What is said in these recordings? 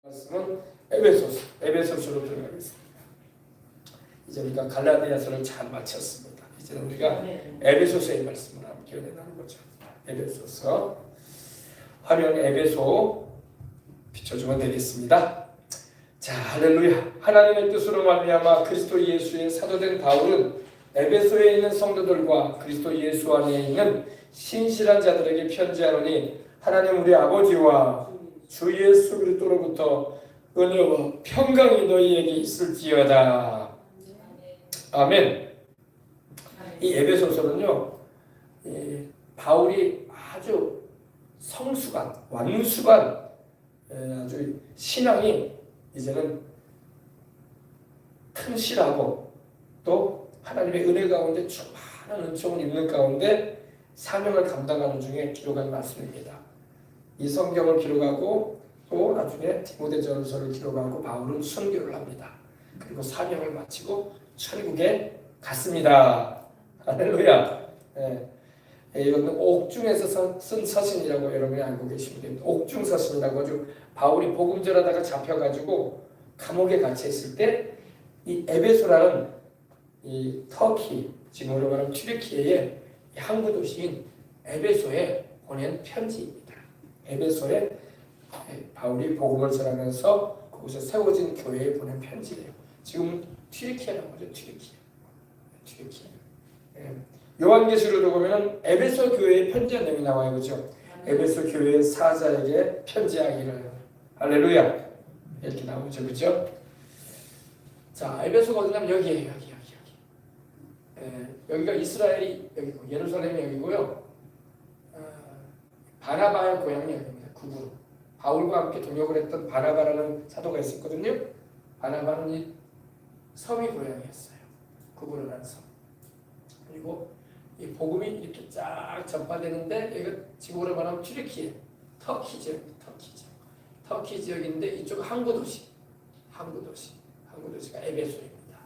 말씀은 에베소서로 들어가겠습니다. 이제 우리가 갈라디아서를 잘 마쳤습니다. 이제 우리가 에베소서의 말씀을 함께 나누고자 에베소서 화면 에베소 비춰주면 되겠습니다. 자, 할렐루야. 하나님의 뜻으로 말미암아 그리스도 예수의 사도된 바울은 에베소에 있는 성도들과 그리스도 예수 안에 있는 신실한 자들에게 편지하노니 하나님 우리 아버지와 주 예수 그리스도로부터 은혜와 평강이 너희에게 있을지어다. 아멘. 이 에베소서는요, 바울이 아주 성숙한, 완숙한 아주 신앙이 이제는 튼실하고 또 하나님의 은혜 가운데 충만한 은총을 입는 가운데 사명을 감당하는 중에 기록한 말씀입니다. 이 성경을 기록하고 또 나중에 디모데전서를 기록하고 바울은 순교를 합니다. 그리고 사명을 마치고 천국에 갔습니다. 할렐루야. 이건 옥중에서 쓴 서신이라고 여러분이 알고 계십니다. 옥중 서신이라고 아주 바울이 복음 전하다가 잡혀가지고 감옥에 갇혀 있을 때 이 에베소라는 이 터키, 지금으로 말하면 튀르키예의 항구 도시인 에베소에 보낸 편지입니다. 에베소에 바울이 복음을 전하면서 그곳에 세워진 교회에 보낸 편지예요. 지금 튀르키예라고 하죠. 튀르키예. 요한계시록을 보면 에베소 교회의 편지한 내용이 나와요. 그렇죠? 에베소 교회의 사자에게 편지하기를. 할렐루야. 이렇게 나오죠. 그렇죠? 자, 에베소가 어디냐면 여기에요. 여기. 여기가 이스라엘이 여기고 예루살렘이 여기고요. 바나바의 고향이 여기입니다. 구부로. 바울과 함께 동역을 했던 바나바라는 사도가 있었거든요. 바나바는 이 섬이 고향이었어요. 구부로라는 섬. 그리고 이 복음이 이렇게 쫙 전파되는데 여기가 지금으로 말하면 튀르키예, 터키 지역인데 이쪽 항구도시가 에베소입니다.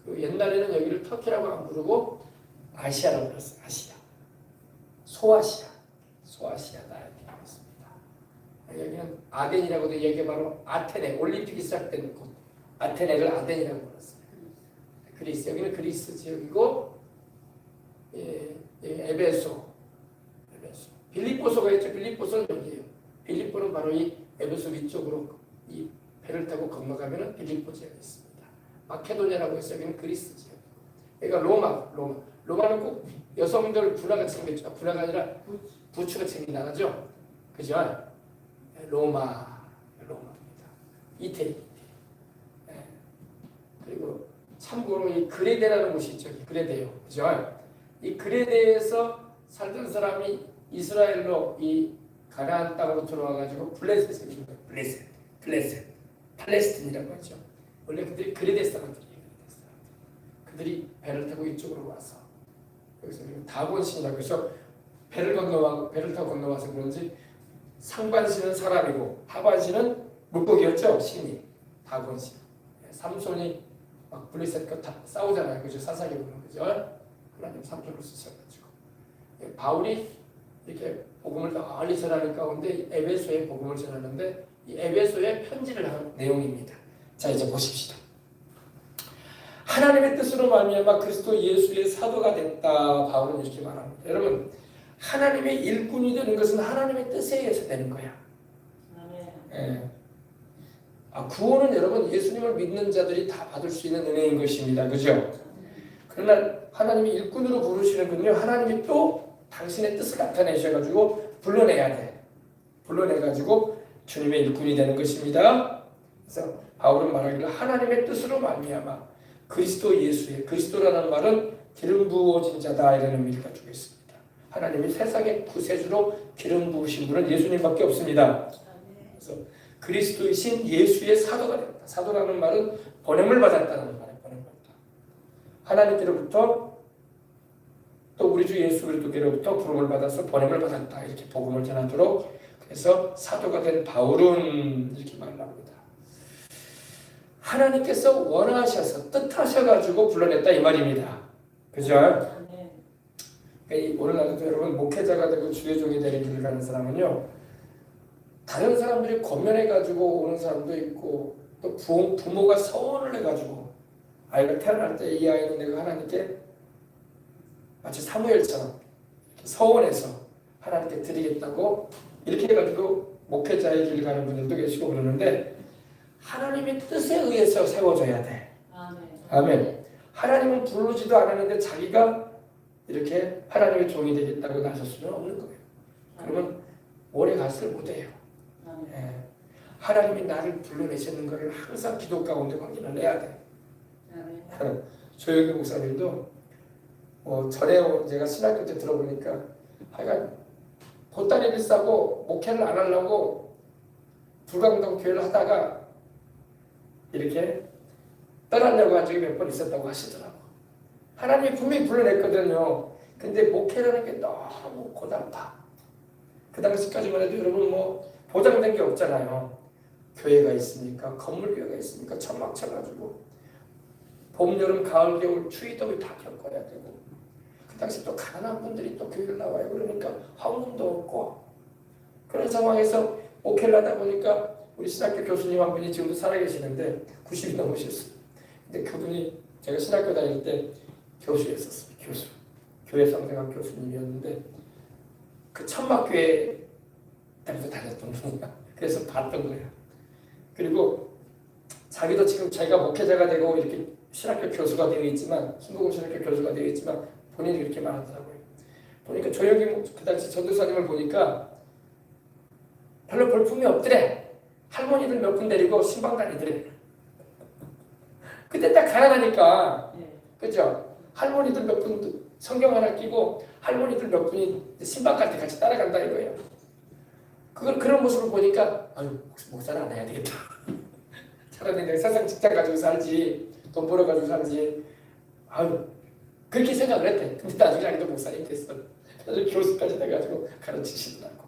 그리고 옛날에는 여기를 터키라고 안 부르고 아시아라고 불렀어요. 소아시아다 이렇게 불렀습니다. 여기는 아덴이라고도 얘기 바로 아테네, 올림픽이 시작된 곳 아테네를 아덴이라고 불렀어요. 그리스, 여기는 그리스 지역이고 에베소. 빌립보서가 있죠. 빌립보서는 여기예요. 빌립보는 바로 이 에베소 위쪽으로 이 배를 타고 건너가면 빌립보 지역이 있습니다. 마케도니아라고 해서 여기는 그리스 지역. 여기가 로마는 꼭 여성들 브라가 챙겼죠. 브라가 아니라 부츠가 챙겨나가죠. 그죠? 로마입니다. 이태리. 그리고 참고로 이 그레데라는 곳이 있죠. 그레데요. 그죠? 이 그레데에서 살던 사람이 이스라엘로 이 가나안 땅으로 들어와가지고 블레셋, 팔레스틴이라고 하죠. 원래 그들이 그레데 사람들이에요. 그들이 배를 타고 이쪽으로 와서 여기서 다곤신이라고 해서 배를 타고 건너와서 그런지 상반신은 사람이고 하반신은 물고기였죠. 신이 다곤신. 삼손이 막 블레셋과 다 싸우잖아요. 그죠? 사사기 보면 그죠? 하나님 삼손을 쓰셔가지고 바울이 이렇게 복음을 널리 전하는 가운데 에베소에 복음을 전하는데 이 에베소에 편지를 한 내용입니다. 자, 이제 보십시다. 하나님의 뜻으로 말미암아 그리스도 예수의 사도가 됐다. 바울은 이렇게 말합니다. 여러분, 하나님의 일꾼이 되는 것은 하나님의 뜻에 의해서 되는 거야. 구원은 여러분 예수님을 믿는 자들이 다 받을 수 있는 은혜인 것입니다. 그죠? 그러나 하나님이 일꾼으로 부르시는군요. 하나님이 또 당신의 뜻을 나타내셔가지고 불러내야 돼. 불러내가지고 주님의 일꾼이 되는 것입니다. 그래서 바울은 말하기를 하나님의 뜻으로 말미암아 그리스도 예수의, 그리스도라는 말은 기름 부어진 자다 이라는 의미를 가지고 있습니다. 하나님이 세상의 구세주로 기름 부으신 분은 예수님밖에 없습니다. 그래서 그리스도이신 예수의 사도가 됩니다. 사도라는 말은 보냄을 받았다는 말이에요. 하나님께로부터 또 우리 주 예수 그리스도께로부터 부름을 받아서 보냄을 받았다. 이렇게 복음을 전하도록 그래서 사도가 된 바울은 이렇게 말합니다. 하나님께서 원하셔서 뜻하셔가지고 불러냈다 이 말입니다. 그죠? 오늘날도 여러분 목회자가 되고 주의 종이 되는 길을 가는 사람은요 다른 사람들이 권면해가지고 오는 사람도 있고 또 부모가 서원을 해가지고 아이가 태어날 때 이 아이는 내가 하나님께 마치 사무엘처럼 서원해서 하나님께 드리겠다고 이렇게 해가지고 목회자의 길 가는 분들도 계시고 그러는데 하나님의 뜻에 의해서 세워져야 돼. 아멘. 하나님은 부르지도 않았는데 자기가 이렇게 하나님의 종이 되겠다고 나설 수는 없는 거예요. 그러면 오래 갔을 못해요. 예. 하나님이 나를 불러내시는 것을 항상 기도 가운데 확인을 해야 돼. 조영기 목사님도 전에 제가 신학교 때 들어보니까 하여간 보따리를 싸고 목회를 안 하려고 불광동 교회를 하다가 이렇게 떠나려고 한 적이 몇 번 있었다고 하시더라고. 하나님이 분명히 불러냈거든요. 근데 목회라는 게 너무 고달파. 그 당시까지만 해도 여러분 보장된 게 없잖아요. 교회가 있으니까 건물교회가 있으니까 천막 쳐가지고 봄, 여름, 가을, 겨울, 추위, 더위 다 겪어야 되고 그 당시 또 가난한 분들이 또 교회를 나와요. 그러니까 황금도 없고 그런 상황에서 목회를 하다 보니까 우리 신학교 교수님 한 분이 지금도 살아계시는데 90이 넘으셨어요. 근데 그분이 제가 신학교 다닐 때 교수였었어요. 교수. 교회 성경학 교수님이었는데 그 천막교회 때부터 다녔던 분이야. 그래서 봤던 거예요. 그리고 자기도 지금 자기가 목회자가 되고 이렇게 신학교 교수가 되어 있지만 신고공 신학교 교수가 되어 있지만 본인이 그렇게 말하더라고요. 보니까 조영기 그 당시 전도사님을 보니까 별로 볼품이 없더래. 할머니들 몇 분 데리고 신방 다니더래. 그때 딱 가난하니까 그죠? 할머니들 몇 분 성경 하나 끼고 할머니들 몇 분이 신방 갈 때 같이 따라간다 이거예요. 그런 모습을 보니까 아유 목사는 안 해야 되겠다. 차라리 내가 세상 직장 가지고 살지 돈 벌어 가지고 살지. 아유 그렇게 생각을 했대. 근데 나중에 자기도 목사님 됐어. 그래서 교수까지 돼가지고 가르치시더라고.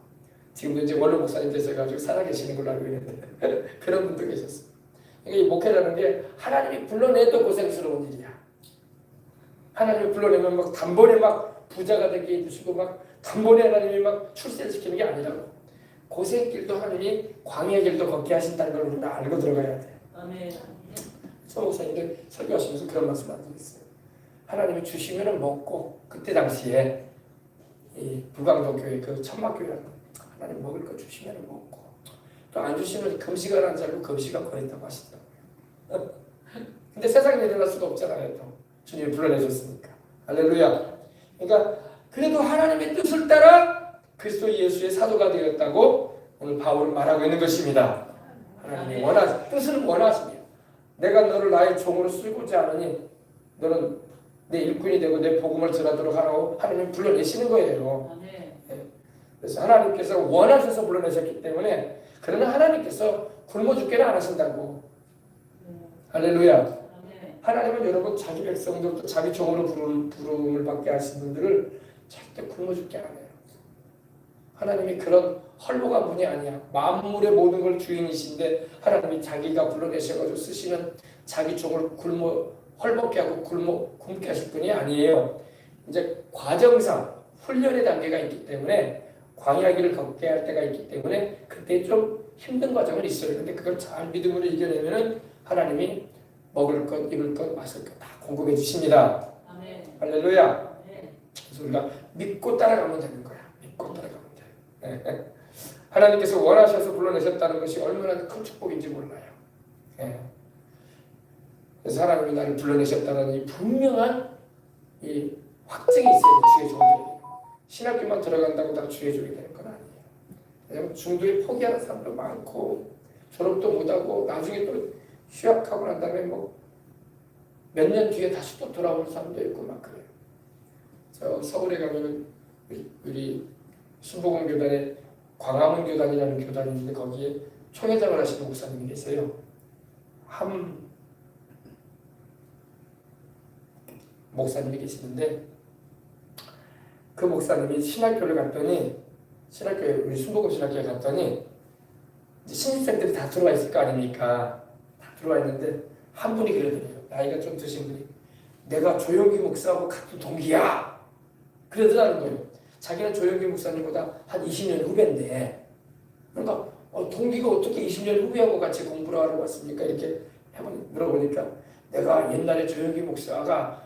지금도 이제 원로 목사님 되셔가지고 살아계시는 걸로 알고 있는데 그런 분도 계셨어. 그러니까 이 목회라는 게 하나님이 불러내도 고생스러운 일이야. 하나님이 불러내면 막 단번에 막 부자가 되게 해주시고 막 단번에 하나님이 막 출세를 시키는 게 아니라고. 고생길도 하나님이 광야 길도 걷게 하신다는 걸 우리는 알고 들어가야 돼. 아멘. 서 목사님들 설교하시면서 그런 말씀 안 드렸어요. 하나님이 주시면은 먹고 그때 당시에 이 불광동 교회 그 천막교회 하나님 먹을 거 주시면은 먹고 또 안 주시면 금식을 줄 알고 금식을 거린다고 하시더라고요. 근데 세상에 일어날 수가 없잖아요. 또 주님이 불러내셨으니까. 할렐루야. 그러니까 그래도 하나님의 뜻을 따라 그리스도 예수의 사도가 되었다고 오늘 바울은 말하고 있는 것입니다. 하나님이 뜻을 원하십니다. 내가 너를 나의 종으로 쓰고자 하느니 너는 내 일꾼이 되고 내 복음을 전하도록 하라고 하나님이 불러내시는 거예요. 그래서 하나님께서 원하셔서 불러내셨기 때문에 그러나 하나님께서 굶어 죽게는 안 하신다고. 할렐루야. 하나님은 여러분 자기 백성들 또 자기 종으로 부름을 받게 하신 분들을 절대 굶어 죽게 안 해요. 하나님이 그런 헐보가 분이 아니야. 만물의 모든 걸 주인이신데 하나님이 자기가 불러내셔가지고 쓰시는 자기 종을 헐벗게 하고 굶게 하실 분이 아니에요. 이제 과정상 훈련의 단계가 있기 때문에 광야길을 걷게 할 때가 있기 때문에 그때 좀 힘든 과정은 있어요. 근데 그걸 잘 믿음으로 이겨내면은 하나님이 먹을 것, 입을 것, 마실 것 다 공급해 주십니다. 아멘. 할렐루야. 아멘. 그래서 우리가 믿고 따라가면 되는 거야. 믿고 따라가면 돼. 하나님께서 원하셔서 불러내셨다는 것이 얼마나 큰 축복인지 몰라요. 그래서 하나님이 나를 불러내셨다는 이 분명한 이 확증이 있어요. 주의 종들이. 신학교만 들어간다고 다 주의 종이 되는 건 아니에요. 왜냐하면 중도에 포기하는 사람도 많고 졸업도 못하고 나중에 또 휴학하고 난 다음에 몇 년 뒤에 다시 또 돌아오는 사람도 있고 막 그래요. 저 서울에 가면은 우리 신복음 교단에 광화문 교단이라는 교단이 있는데 거기에 총회장을 하시는 목사님이 계세요. 함 목사님이 계시는데 그 목사님이 신학교를 갔더니 우리 순복음 신학교에 갔더니 이제 신입생들이 다 들어와 있을 거 아닙니까? 다 들어와 있는데 한 분이 그러더래요. 나이가 좀 드신 분이 내가 조영기 목사하고 같은 동기야. 그러더라는 거예요. 자기는 조영기 목사님보다 한 20년 후배인데 그러니까 동기가 어떻게 20년 후배하고 같이 공부를 하러 왔습니까? 이렇게 물어보니까 내가 옛날에 조영기 목사가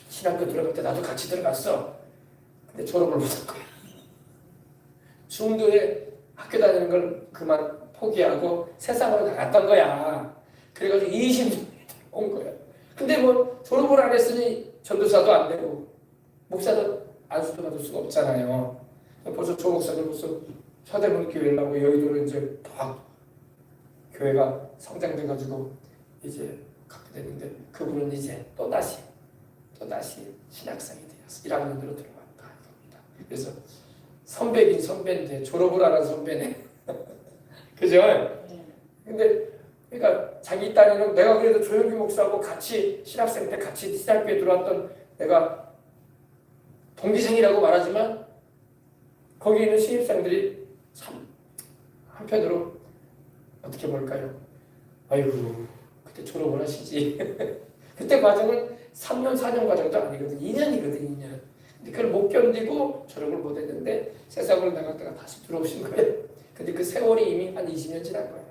신학교 들어갈 때 나도 같이 들어갔어. 근데 졸업을 못할 거야. 중도에 학교 다니는 걸 그만 포기하고 세상으로 나갔던 거야. 그래가지고 20년 온 거야. 근데 뭐 졸업을 안 했으니 전도사도 안 되고 목사도 안수도 받을 수가 없잖아요. 벌써 조 목사님 벌써 서대문 교회를 하고 여의도로 이제 다 교회가 성장돼가지고 이제 갖게 됐는데 그분은 이제 또다시 신학생이 되었어. 1학년으로 들어왔다 이겁니다. 그래서 선배긴 선배인데 졸업을 안 한 선배네. 그죠? 근데 그러니까 자기 딴에는 내가 그래도 조영기 목사하고 같이 신학생 때 같이 신학교에 들어왔던 내가 동기생이라고 말하지만 거기 있는 신입생들이 참 한편으로 어떻게 볼까요? 아이고 그때 졸업을 하시지. 그때 과정은 3년 4년 과정도 아니거든. 2년이거든 2년. 근데 그걸 못 견디고 졸업을 못 했는데 세상으로 나갔다가 다시 들어오신 거예요. 근데 그 세월이 이미 한 20년 지난 거예요.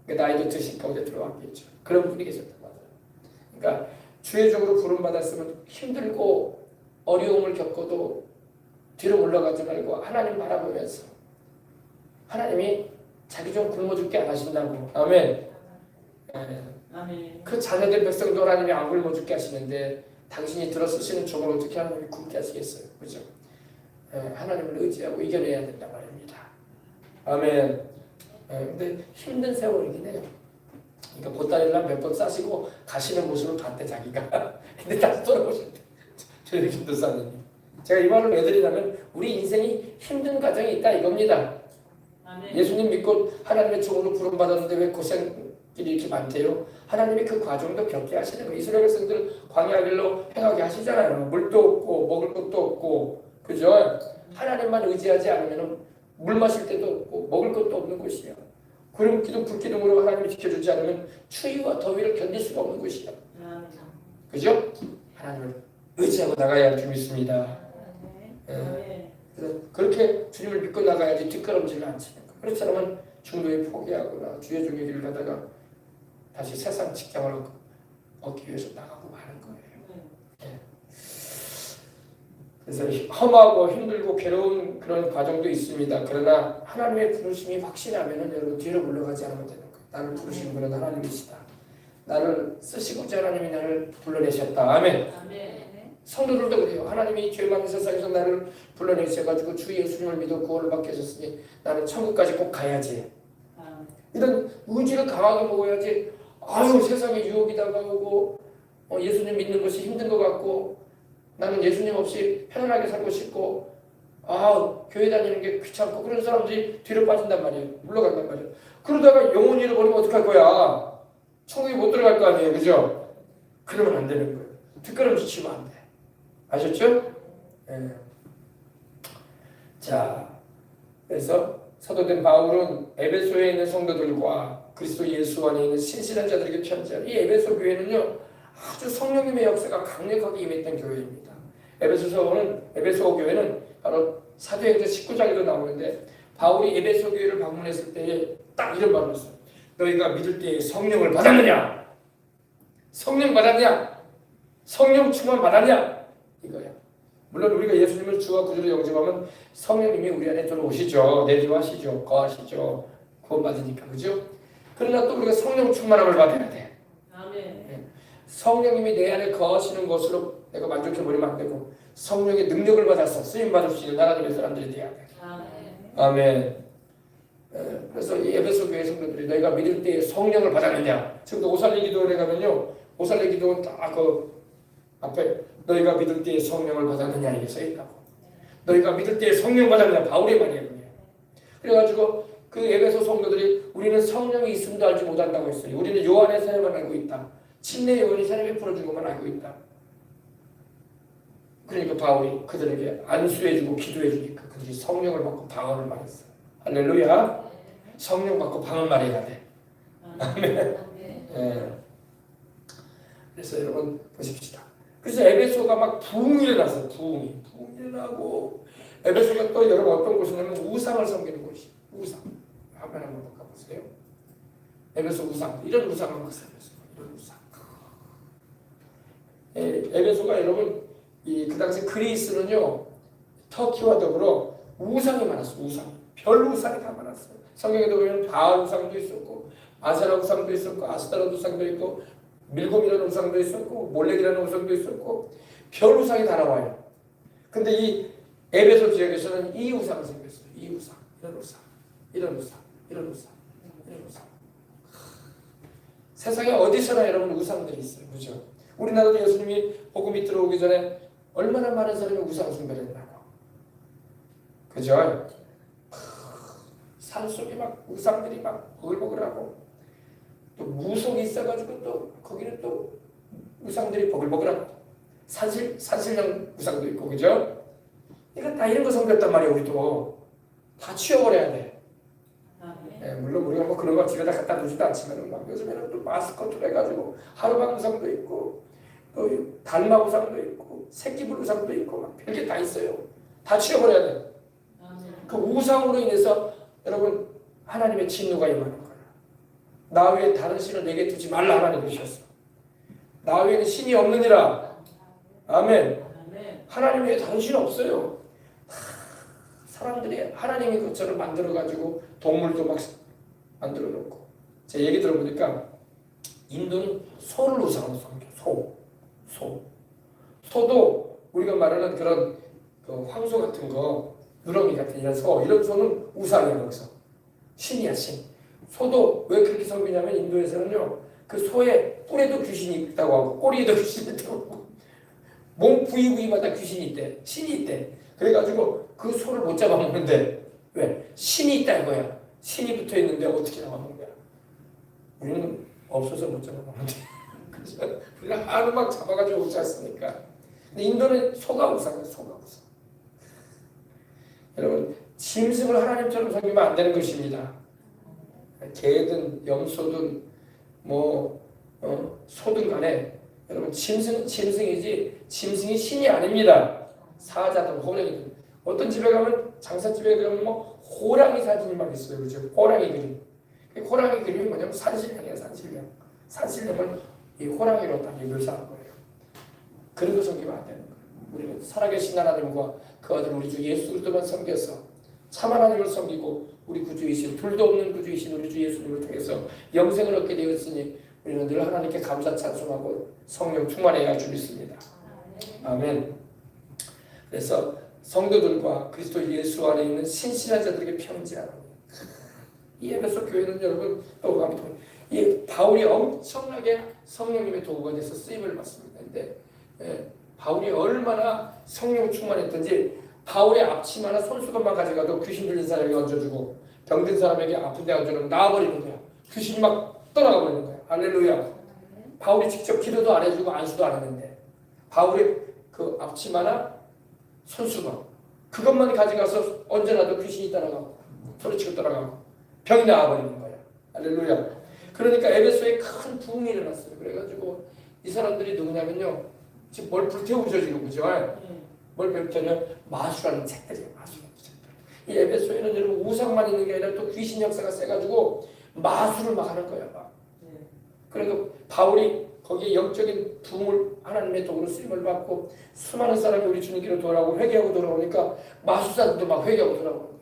나이도 드신 가운데 들어왔겠죠. 그런 분이 계셨단 말이에요. 그러니까 주의적으로 부름받았으면 힘들고 어려움을 겪어도 뒤로 물러가지 말고 하나님 바라보면서 하나님이 자기 좀 굶어 죽게 안 하신다고. 아멘. 아멘. 그 자녀들 백성도 하나님이 안 굶어 죽게 하시는데 당신이 들어 쓰시는 종을 어떻게 하나님이 굶게 하시겠어요. 그죠? 하나님을 의지하고 이겨내야 된단 말입니다. 아멘. 근데 힘든 세월이긴 해요. 그러니까 보따리를 몇 번 싸시고 가시는 모습을 봤대 자기가. 근데 다시 돌아오셨대. 저희 김도사님. 제가 이 말을 왜 드리냐면 우리 인생이 힘든 과정이 있다 이겁니다. 아멘. 예수님 믿고 하나님의 종으로 부름받았는데 왜 고생길이 이렇게 많대요? 하나님이 그 과정도 겪게 하시는 거예요. 이스라엘 백성들 광야 길로 행하게 하시잖아요. 물도 없고 먹을 것도 없고 그죠? 하나님만 의지하지 않으면 물 마실 때도 없고 먹을 것도 없는 곳이야. 구름 기둥 불기둥으로 하나님이 지켜주지 않으면 추위와 더위를 견딜 수가 없는 곳이야. 그죠? 하나님을 의지하고 나가야 할 줄 믿습니다. 그래서 그렇게 주님을 믿고 나가야지 뒷걸음질을 안 치는 거. 그렇지 않으면 중도에 포기하거나 주의 종의 길을 가다가 다시 세상 직장을 얻기 위해서 나가고 마는 거예요. 그래서 험하고 힘들고 괴로운 그런 과정도 있습니다. 그러나 하나님의 부르심이 확신하면 여러분 뒤로 물러가지 않으면 되는 거예요. 나를 부르신 분은 하나님이시다. 나를 쓰시고자 하나님이 나를 불러내셨다. 아멘. 성도들도 그래요. 하나님이 죄 많은 세상에서 나를 불러내셔가지고 주 예수님을 믿어 구원을 받게 하셨으니 나는 천국까지 꼭 가야지. 이런 의지를 강하게 먹어야지. 아유 세상에 유혹이 다가오고 예수님 믿는 것이 힘든 것 같고 나는 예수님 없이 편안하게 살고 싶고 교회 다니는 게 귀찮고 그런 사람들이 뒤로 빠진단 말이에요. 물러간단 말이에요. 그러다가 영혼이 잃어버리면 어떡할 거야? 천국에 못 들어갈 거 아니에요. 그죠? 그러면 안 되는 거예요. 뒷걸음질 치면 안 돼. 아셨죠? 자, 그래서 사도된 바울은 에베소에 있는 성도들과 그리스도 예수 안에 있는 신실한 자들에게 편지한 이 에베소 교회는요 아주 성령님의 역사가 강력하게 임했던 교회입니다. 에베소 교회는 바로 사도행전 19장에도 나오는데 바울이 에베소 교회를 방문했을 때에 딱 이런 말을 했어요. 너희가 믿을 때에 성령을 받았느냐? 성령 받았냐? 성령 충만 받았냐? 이거야. 물론 우리가 예수님을 주와 구주로 영접하면 성령님이 우리 안에 들어오시죠. 내주하시죠. 거하시죠. 구원받으니까. 그죠? 그러나 또 우리가 성령 충만함을 받아야 돼. 아멘. 성령님이 내 안에 거하시는 것으로 내가 만족해버리면 안 되고 성령의 능력을 받아서 쓰임받을 수 있는 하나님의 사람들이 돼야 돼. 아멘. 그래서 이 에베소 교회 성도들이 너희가 믿을 때에 성령을 받았느냐. 지금도 오살리 기도원에 가면요. 오살리 기도원 딱 그 앞에 너희가 믿을 때에 성령을 받았느냐 이게 써있다고. 너희가 믿을 때에 성령 받았느냐 바울의 말이에요. 그래가지고 그 에베소 성도들이 우리는 성령이 있음도 알지 못한다고 했어요. 우리는 요한의 세례만 알고 있다. 침례 요한이 세례 베풀어준 것만 알고 있다. 그러니까 바울이 그들에게 안수해주고 기도해주니까 그들이 성령을 받고 방언을 말했어. 할렐루야. 성령 받고 방언 말해야 돼. 아멘. 그래서 여러분 보십시다. 그래서 에베소가 막 부흥이 일어났어요. 부흥이 일어나고 에베소가 또 여러분 어떤 곳이냐면 우상을 섬기는 곳이. 우상. 화면 한번 바꿔보세요. 에베소 우상. 이런 우상을 막 살렸어요. 이런 우상. 에베소가 여러분 그 당시 그리스는요 터키와 더불어 우상이 많았어요. 우상. 별 우상이 다 많았어요. 성경에도 보면 바알 우상도 있었고 아세라 우상도 있었고 아스타라 우상도 있고 밀곰이라는 우상도 있었고 몰렉이라는 우상도 있었고 별 우상이 다 나와요. 근데 이 에베소 지역에서는 이 우상이 생겼어요. 이 우상, 이런 우상, 이런 우상, 이런 우상, 이런 우상. 세상에 어디서나 여러분 우상들이 있어요. 그죠? 우리나라도 예수님이 복음이 들어오기 전에 얼마나 많은 사람이 우상 숭배를 했나고. 그죠? 산속에 막 우상들이 막 버글버글하고 또 무속이 있어가지고 또 거기는 또 우상들이 버글버글하고 산신령 우상도 있고 그죠? 그러니까 다 이런 거 섬겼단 말이에요. 우리도 다 치워버려야 돼. 물론 우리가 뭐 그런 거 집에다 갖다 두지도 않지만 막 요즘에는 또 마스코트로 해가지고 하루방 우상도 있고 또 달마 우상도 있고 새끼불 우상도 있고 막 별게 다 있어요. 다 치워버려야 돼. 그 우상으로 인해서 여러분 하나님의 진노가 임하는 거예요. 나 외에 다른 신을 내게 두지 말라 하나님 그러셨어. 나 외에는 신이 없느니라. 아멘. 하나님 외에 다른 신 없어요. 사람들이 하나님이 그처럼 만들어가지고 동물도 막 만들어 놓고 제 얘기 들어보니까 인도는 소를 우상으로 섬겨. 소도 우리가 말하는 그런 그 황소 같은 거 누렁이 같은 이런 소는 우상이야. 거기서 신이야 신. 소도 왜 그렇게 섬기냐면 인도에서는요 그 소의 뿔에도 귀신이 있다고 하고 꼬리에도 귀신이 있다고 하고 몸 부위마다 귀신이 있대. 신이 있대. 그래가지고 그 소를 못 잡아먹는데 왜? 신이 있다 이거야. 신이 붙어있는데 어떻게 잡아먹는 거야? 우리는 없어서 못 잡아먹는데 그래서 우리가 하루 막 잡아가지고 오지 않습니까? 근데 인도는 소가 우상이야. 소가 우상. 여러분 짐승을 하나님처럼 섬기면 안 되는 것입니다. 개든 염소든 소든 간에 여러분 짐승은 짐승이지 짐승이 신이 아닙니다. 사자든 호랑이든 어떤 집에 가면 장사집에 가면 호랑이 사진이 막 있어요. 그죠? 호랑이 그림. 호랑이 그림이 뭐냐면 산신령이에요. 산신령을 이 호랑이로 딱 묘사한 거예요. 그런 거 섬기면 안 되는 거예요. 우리는 살아계신 하나님과 그 아들 우리 주 예수 그리스도만 섬겨서 참 하나님을 섬기고 우리 구주이신 둘도 없는 구주이신 우리 주 예수님을 통해서 영생을 얻게 되었으니 우리는 늘 하나님께 감사 찬송하고 성령 충만해야 할 줄 믿습니다. 아멘. 그래서 성도들과 그리스도 예수 안에 있는 신실한 자들에게 편지하라. 이 에베소 교회는 여러분 이 바울이 엄청나게 성령님의 도구가 돼서 쓰임을 받습니다. 근데 바울이 얼마나 성령 충만했던지 바울의 앞치마나 손수건만 가져가도 귀신 들린 사람에게 얹어주고 병든 사람에게 아픈 데 얹어놓으면 나아버리는 거야. 귀신이 막 떠나가 버리는 거야. 할렐루야. 바울이 직접 기도도 안 해주고 안수도 안 했는데 바울의 그 앞치마나 손수건 그것만 가져가서 얹어놔도 귀신이 떠나가고 소리치고 떠나가고 병이 나아버리는 거야. 할렐루야. 그러니까 에베소에 큰 부흥이 일어났어요. 그래가지고 이 사람들이 누구냐면요 지금 뭘 불태우죠 지금 그죠? 뭘 배웠냐면 마술하는 책들이에요. 마술하는 책들. 이 에베소에는 여러분 우상만 있는 게 아니라 또 귀신 역사가 세가지고 마술을 막 하는 거야. 막. 그래도 바울이 거기에 영적인 부흥을 하나님의 도구로 쓰임을 받고 수많은 사람이 우리 주님께로 돌아오고 회개하고 돌아오니까 마술사들도 막 회개하고 돌아오는 거야.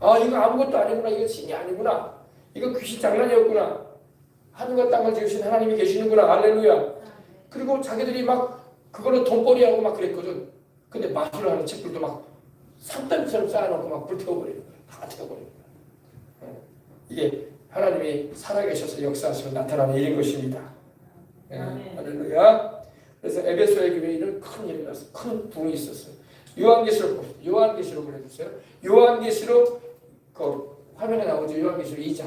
아 이거 아무것도 아니구나. 이거 신이 아니구나. 이거 귀신 장난이었구나. 하늘과 땅을 지으신 하나님이 계시는구나. 할렐루야. 그리고 자기들이 막 그걸로 돈벌이하고 막 그랬거든. 근데 마술을 하는 책들도 막 산더미처럼 쌓아놓고 막 불태워버리는 거야. 다 태워버리는 거야. 이게 하나님이 살아계셔서 역사하시고 나타나는 일인 것입니다. 할렐루야. 그래서 에베소의 교회에는 큰 일이 났어요. 큰 부흥이 있었어요. 요한계시록 보내주세요. 요한계시록 그 화면에 나오죠. 요한계시록 2장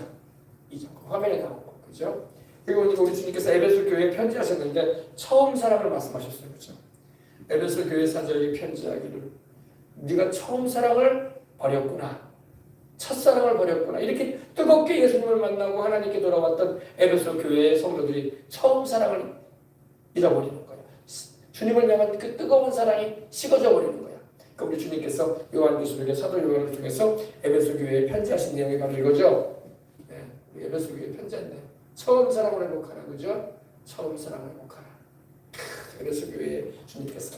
화면에 나오고 그죠? 그리고 우리 주님께서 에베소 교회에 편지하셨는데 처음 사랑을 말씀하셨어요. 그죠? 에베소 교회 사절에 편지하기를 네가 처음 사랑을 버렸구나. 첫사랑을 버렸구나. 이렇게 뜨겁게 예수님을 만나고 하나님께 돌아왔던 에베소 교회의 성도들이 처음 사랑을 잃어버리는 거예요. 주님을 향한 그 뜨거운 사랑이 식어져 버리는 거야. 우리 주님께서 요한계시록의 사도 요한을 통해서 에베소 교회에 편지하신 내용이 바로 이거죠. 네, 에베소 교회에 편지했네요. 처음 사랑을 회복하라, 그죠? 처음 사랑을 회복하라. 에베소 교회에 주님께서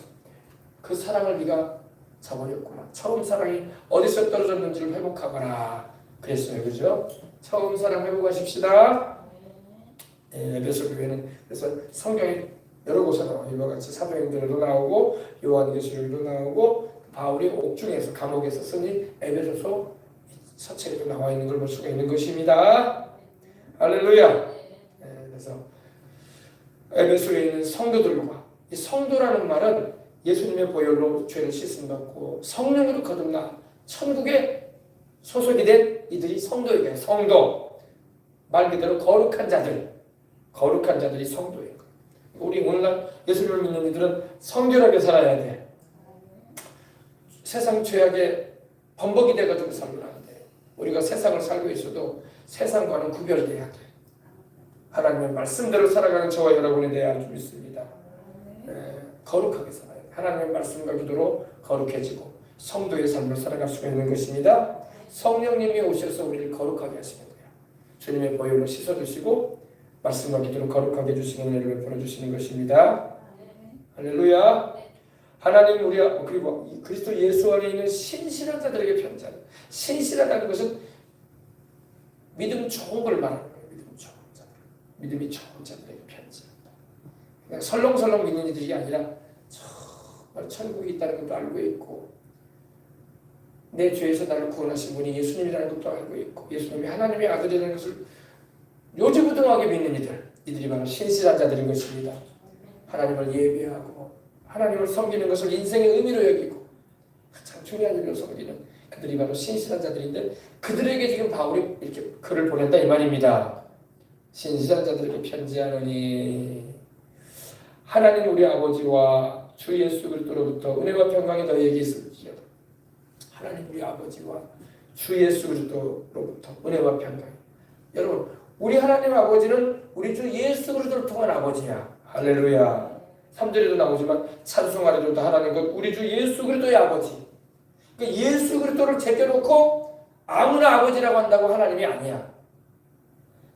그 사랑을 네가 저버렸구나. 처음 사랑이 어디서 떨어졌는지를 회복하거라 그랬어요, 그죠? 처음 사랑 회복하십시다. 에베소 교회는 그래서 성경에 여러 곳에 나와요. 이와 같이 사도행전에도 나오고 요한계시록에도 나오고 바울이 옥중에서 감옥에서 쓰니 에베소서 서책에도 나와 있는 걸 볼 수가 있는 것입니다. 할렐루야. 그래서 에베소에 있는 성도들과 이 성도라는 말은 예수님의 보혈로 죄를 씻음받고 성령으로 거듭나 천국에 소속이 된 이들이 성도에게 성도 말 그대로 거룩한 자들이 성도예요. 우리 오늘날 예수님을 믿는 이들은 성결하게 살아야 돼. 세상 죄악에 범벅이 돼가지고 살면 안 돼. 우리가 세상을 살고 있어도 세상과는 구별돼야 돼. 하나님의 말씀대로 살아가는 저와 여러분에 대해 알고 있습니다. 거룩하게 살아야 돼. 하나님의 말씀과 기도로 거룩해지고 성도의 삶을 살아갈 수가 있는 것입니다. 성령님이 오셔서 우리를 거룩하게 하시는 거예요. 주님의 보혈로 씻어주시고 말씀과 기도로 거룩하게 해주시는 은혜를 베풀어 주시는 것입니다. 할렐루야. 하나님 우리가 그리고 그리스도 예수 안에 있는 신실한 자들에게 편지하는 신실하다는 것은 믿음 좋은 걸 말하는 거예요. 믿음 좋은 자들, 믿음이 좋은 자들에게 편지한다. 그냥 설렁설렁 믿는 이들이 아니라 정말 천국이 있다는 것도 알고 있고 내 죄에서 나를 구원하신 분이 예수님이라는 것도 알고 있고 예수님이 하나님의 아들이라는 것을 요지부동하게 믿는 이들이 바로 신실한 자들인 것입니다. 하나님을 예배하고 하나님을 섬기는 것을 인생의 의미로 여기고 참 중요한 일로 섬기는 그들이 바로 신실한 자들인데 그들에게 지금 바울이 이렇게 글을 보낸다 이 말입니다. 신실한 자들에게 편지하노니 하나님 우리 아버지와 주 예수 그리스도로부터 은혜와 평강이 너희에게 있을지어다. 하나님 우리 아버지와 주 예수 그리스도로부터 은혜와 평강이. 여러분 우리 하나님 아버지는 우리 주 예수 그리스도를 통한 아버지야. 할렐루야. 3절에도 나오지만 찬송하리로다 하나님 것 우리 주 예수 그리스도의 아버지. 그러니까 예수 그리스도를 제껴놓고 아무나 아버지라고 한다고 하나님이 아니야.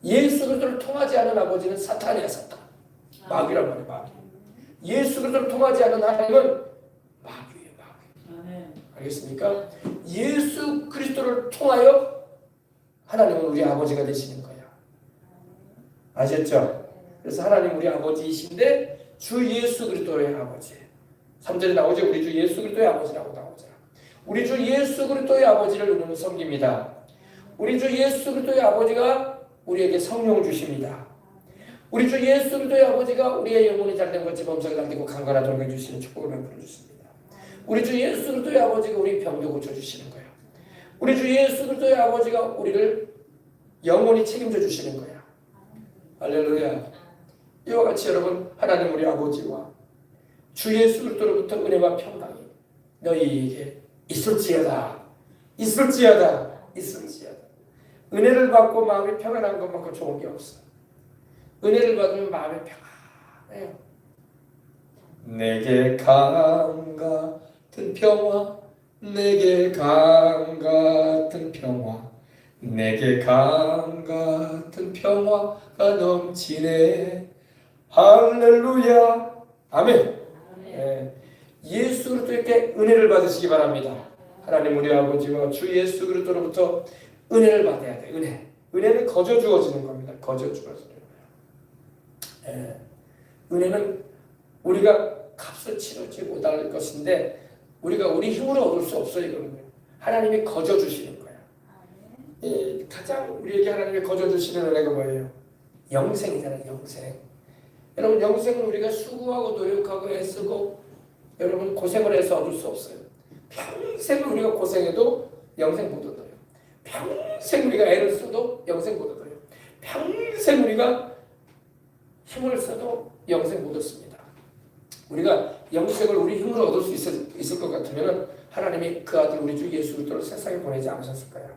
예수 그리스도를 통하지 않은 아버지는 사탄이야. 사탄. 마귀란 말이야. 마귀. 예수 그리스도를 통하지 않은 하나님은 마귀예요. 마귀. 알겠습니까? 예수 그리스도를 통하여 하나님은 우리 아버지가 되시는 거야. 아셨죠? 그래서 하나님 우리 아버지이신데 주 예수 그리스도의 아버지. 3절에 나오죠. 우리 주 예수 그리스도의 아버지라고 나오잖아. 우리 주 예수 그리스도의 아버지를 우리는 섬깁니다. 우리 주 예수 그리스도의 아버지가 우리에게 성령을 주십니다. 우리 주 예수 그리스도의 아버지가 우리의 영혼이 잘된 것처럼 범사를 남기고 강건한 동행 주시는 축복을 베풀어 주십니다. 우리 주 예수 그리스도의 아버지가 우리 병도 고쳐 주시는 거예요. 우리 주 예수 그리스도의 아버지가 우리를 영원히 책임져 주시는 거예요. 할렐루야. 이와 같이 여러분 하나님 우리 아버지와 주 예수 그리스도로부터 은혜와 평강이 너희에게 있을지어다. 은혜를 받고 마음이 평안한 것만큼 좋은 게 없어. 은혜를 받으면 마음이 평안해요. 내게 강 같은 평화 내게 강 같은 평화 내게 강 같은 평화가 넘치네. 할렐루야. 아멘. 예수 그리스도께 은혜를 받으시기 바랍니다. 하나님 우리 아버지와 주 예수 그리스도로부터 은혜를 받아야 돼. 은혜는 거저 주어지는 겁니다. 거저 주어지는 거예요. 은혜는 우리가 값을 치르지 못할 것인데 우리가 우리 힘으로 얻을 수 없어요. 이거는 하나님이 거저 주시는 거예요. 가장 우리에게 하나님이 거저 주시는 은혜가 뭐예요? 영생이잖아요. 영생. 여러분 영생은 우리가 수고하고 노력하고 애쓰고 여러분 고생을 해서 얻을 수 없어요. 평생 우리가 고생해도 영생 못 얻어요. 평생 우리가 애를 써도 영생 못 얻어요. 평생 우리가 힘을 써도 영생 못 얻습니다. 우리가 영생을 우리 힘으로 얻을 수 있을 것 같으면 하나님이 그 아들 우리 주 예수 그리스도를 세상에 보내지 않으셨을까요?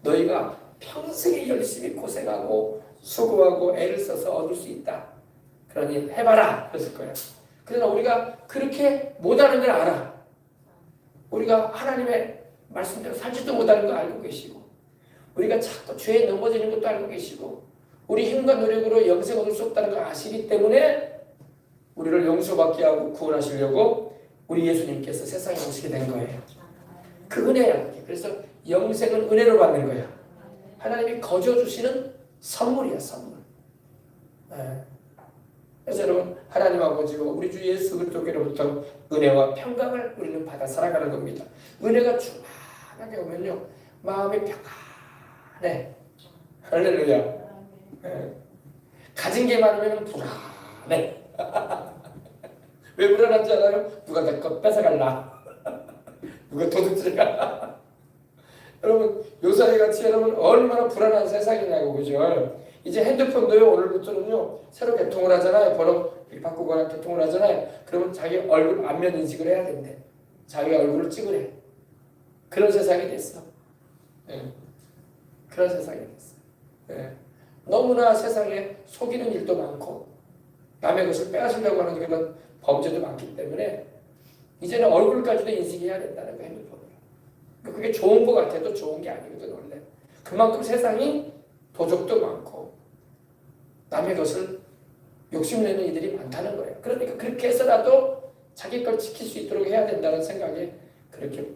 너희가 평생에 열심히 고생하고 수고하고 애를 써서 얻을 수 있다. 그러니 해봐라. 그랬을 거예요. 그러나 우리가 그렇게 못하는 걸 알아. 우리가 하나님의 말씀대로 살지도 못하는 거 알고 계시고, 우리가 자꾸 죄에 넘어지는 것도 알고 계시고, 우리 힘과 노력으로 영생 얻을 수 없다는 걸 아시기 때문에 우리를 용서받게 하고 구원하시려고 우리 예수님께서 세상에 오시게 된 거예요. 그 은혜야. 그래서 영생은 은혜로 받는 거야. 하나님이 거저 주시는 선물이야, 선물. 그래서 여러분, 하나님 아버지와 우리 주 예수 그리스도께로부터 은혜와 평강을 우리는 받아 살아가는 겁니다. 은혜가 충만하게 오면요, 마음이 평안해. 할렐루야. 가진 게 많으면 불안해. 왜 불안한지 알아요? 누가 내 것 뺏어갈라. 누가 도둑질할까. 여러분, 요사이 같이 여러분 얼마나 불안한 세상이냐고, 그죠? 이제 핸드폰도요, 오늘부터는요, 새로 개통을 하잖아요. 번호 바꾸거나 개통을 하잖아요. 그러면 자기 얼굴 안면 인식을 해야 된대. 자기 얼굴을 찍으래. 그런 세상이 됐어. 그런 세상이 됐어. 너무나 세상에 속이는 일도 많고, 남의 것을 빼앗으려고 하는 그런 범죄도 많기 때문에, 이제는 얼굴까지도 인식해야 된다는 거, 핸드폰으로. 그게 좋은 것 같아도 좋은 게 아니거든, 원래. 그만큼 세상이 도적도 많고, 남의 것을 욕심내는 이들이 많다는 거예요. 그러니까 그렇게 해서라도 자기 걸 지킬 수 있도록 해야 된다는 생각에 그렇게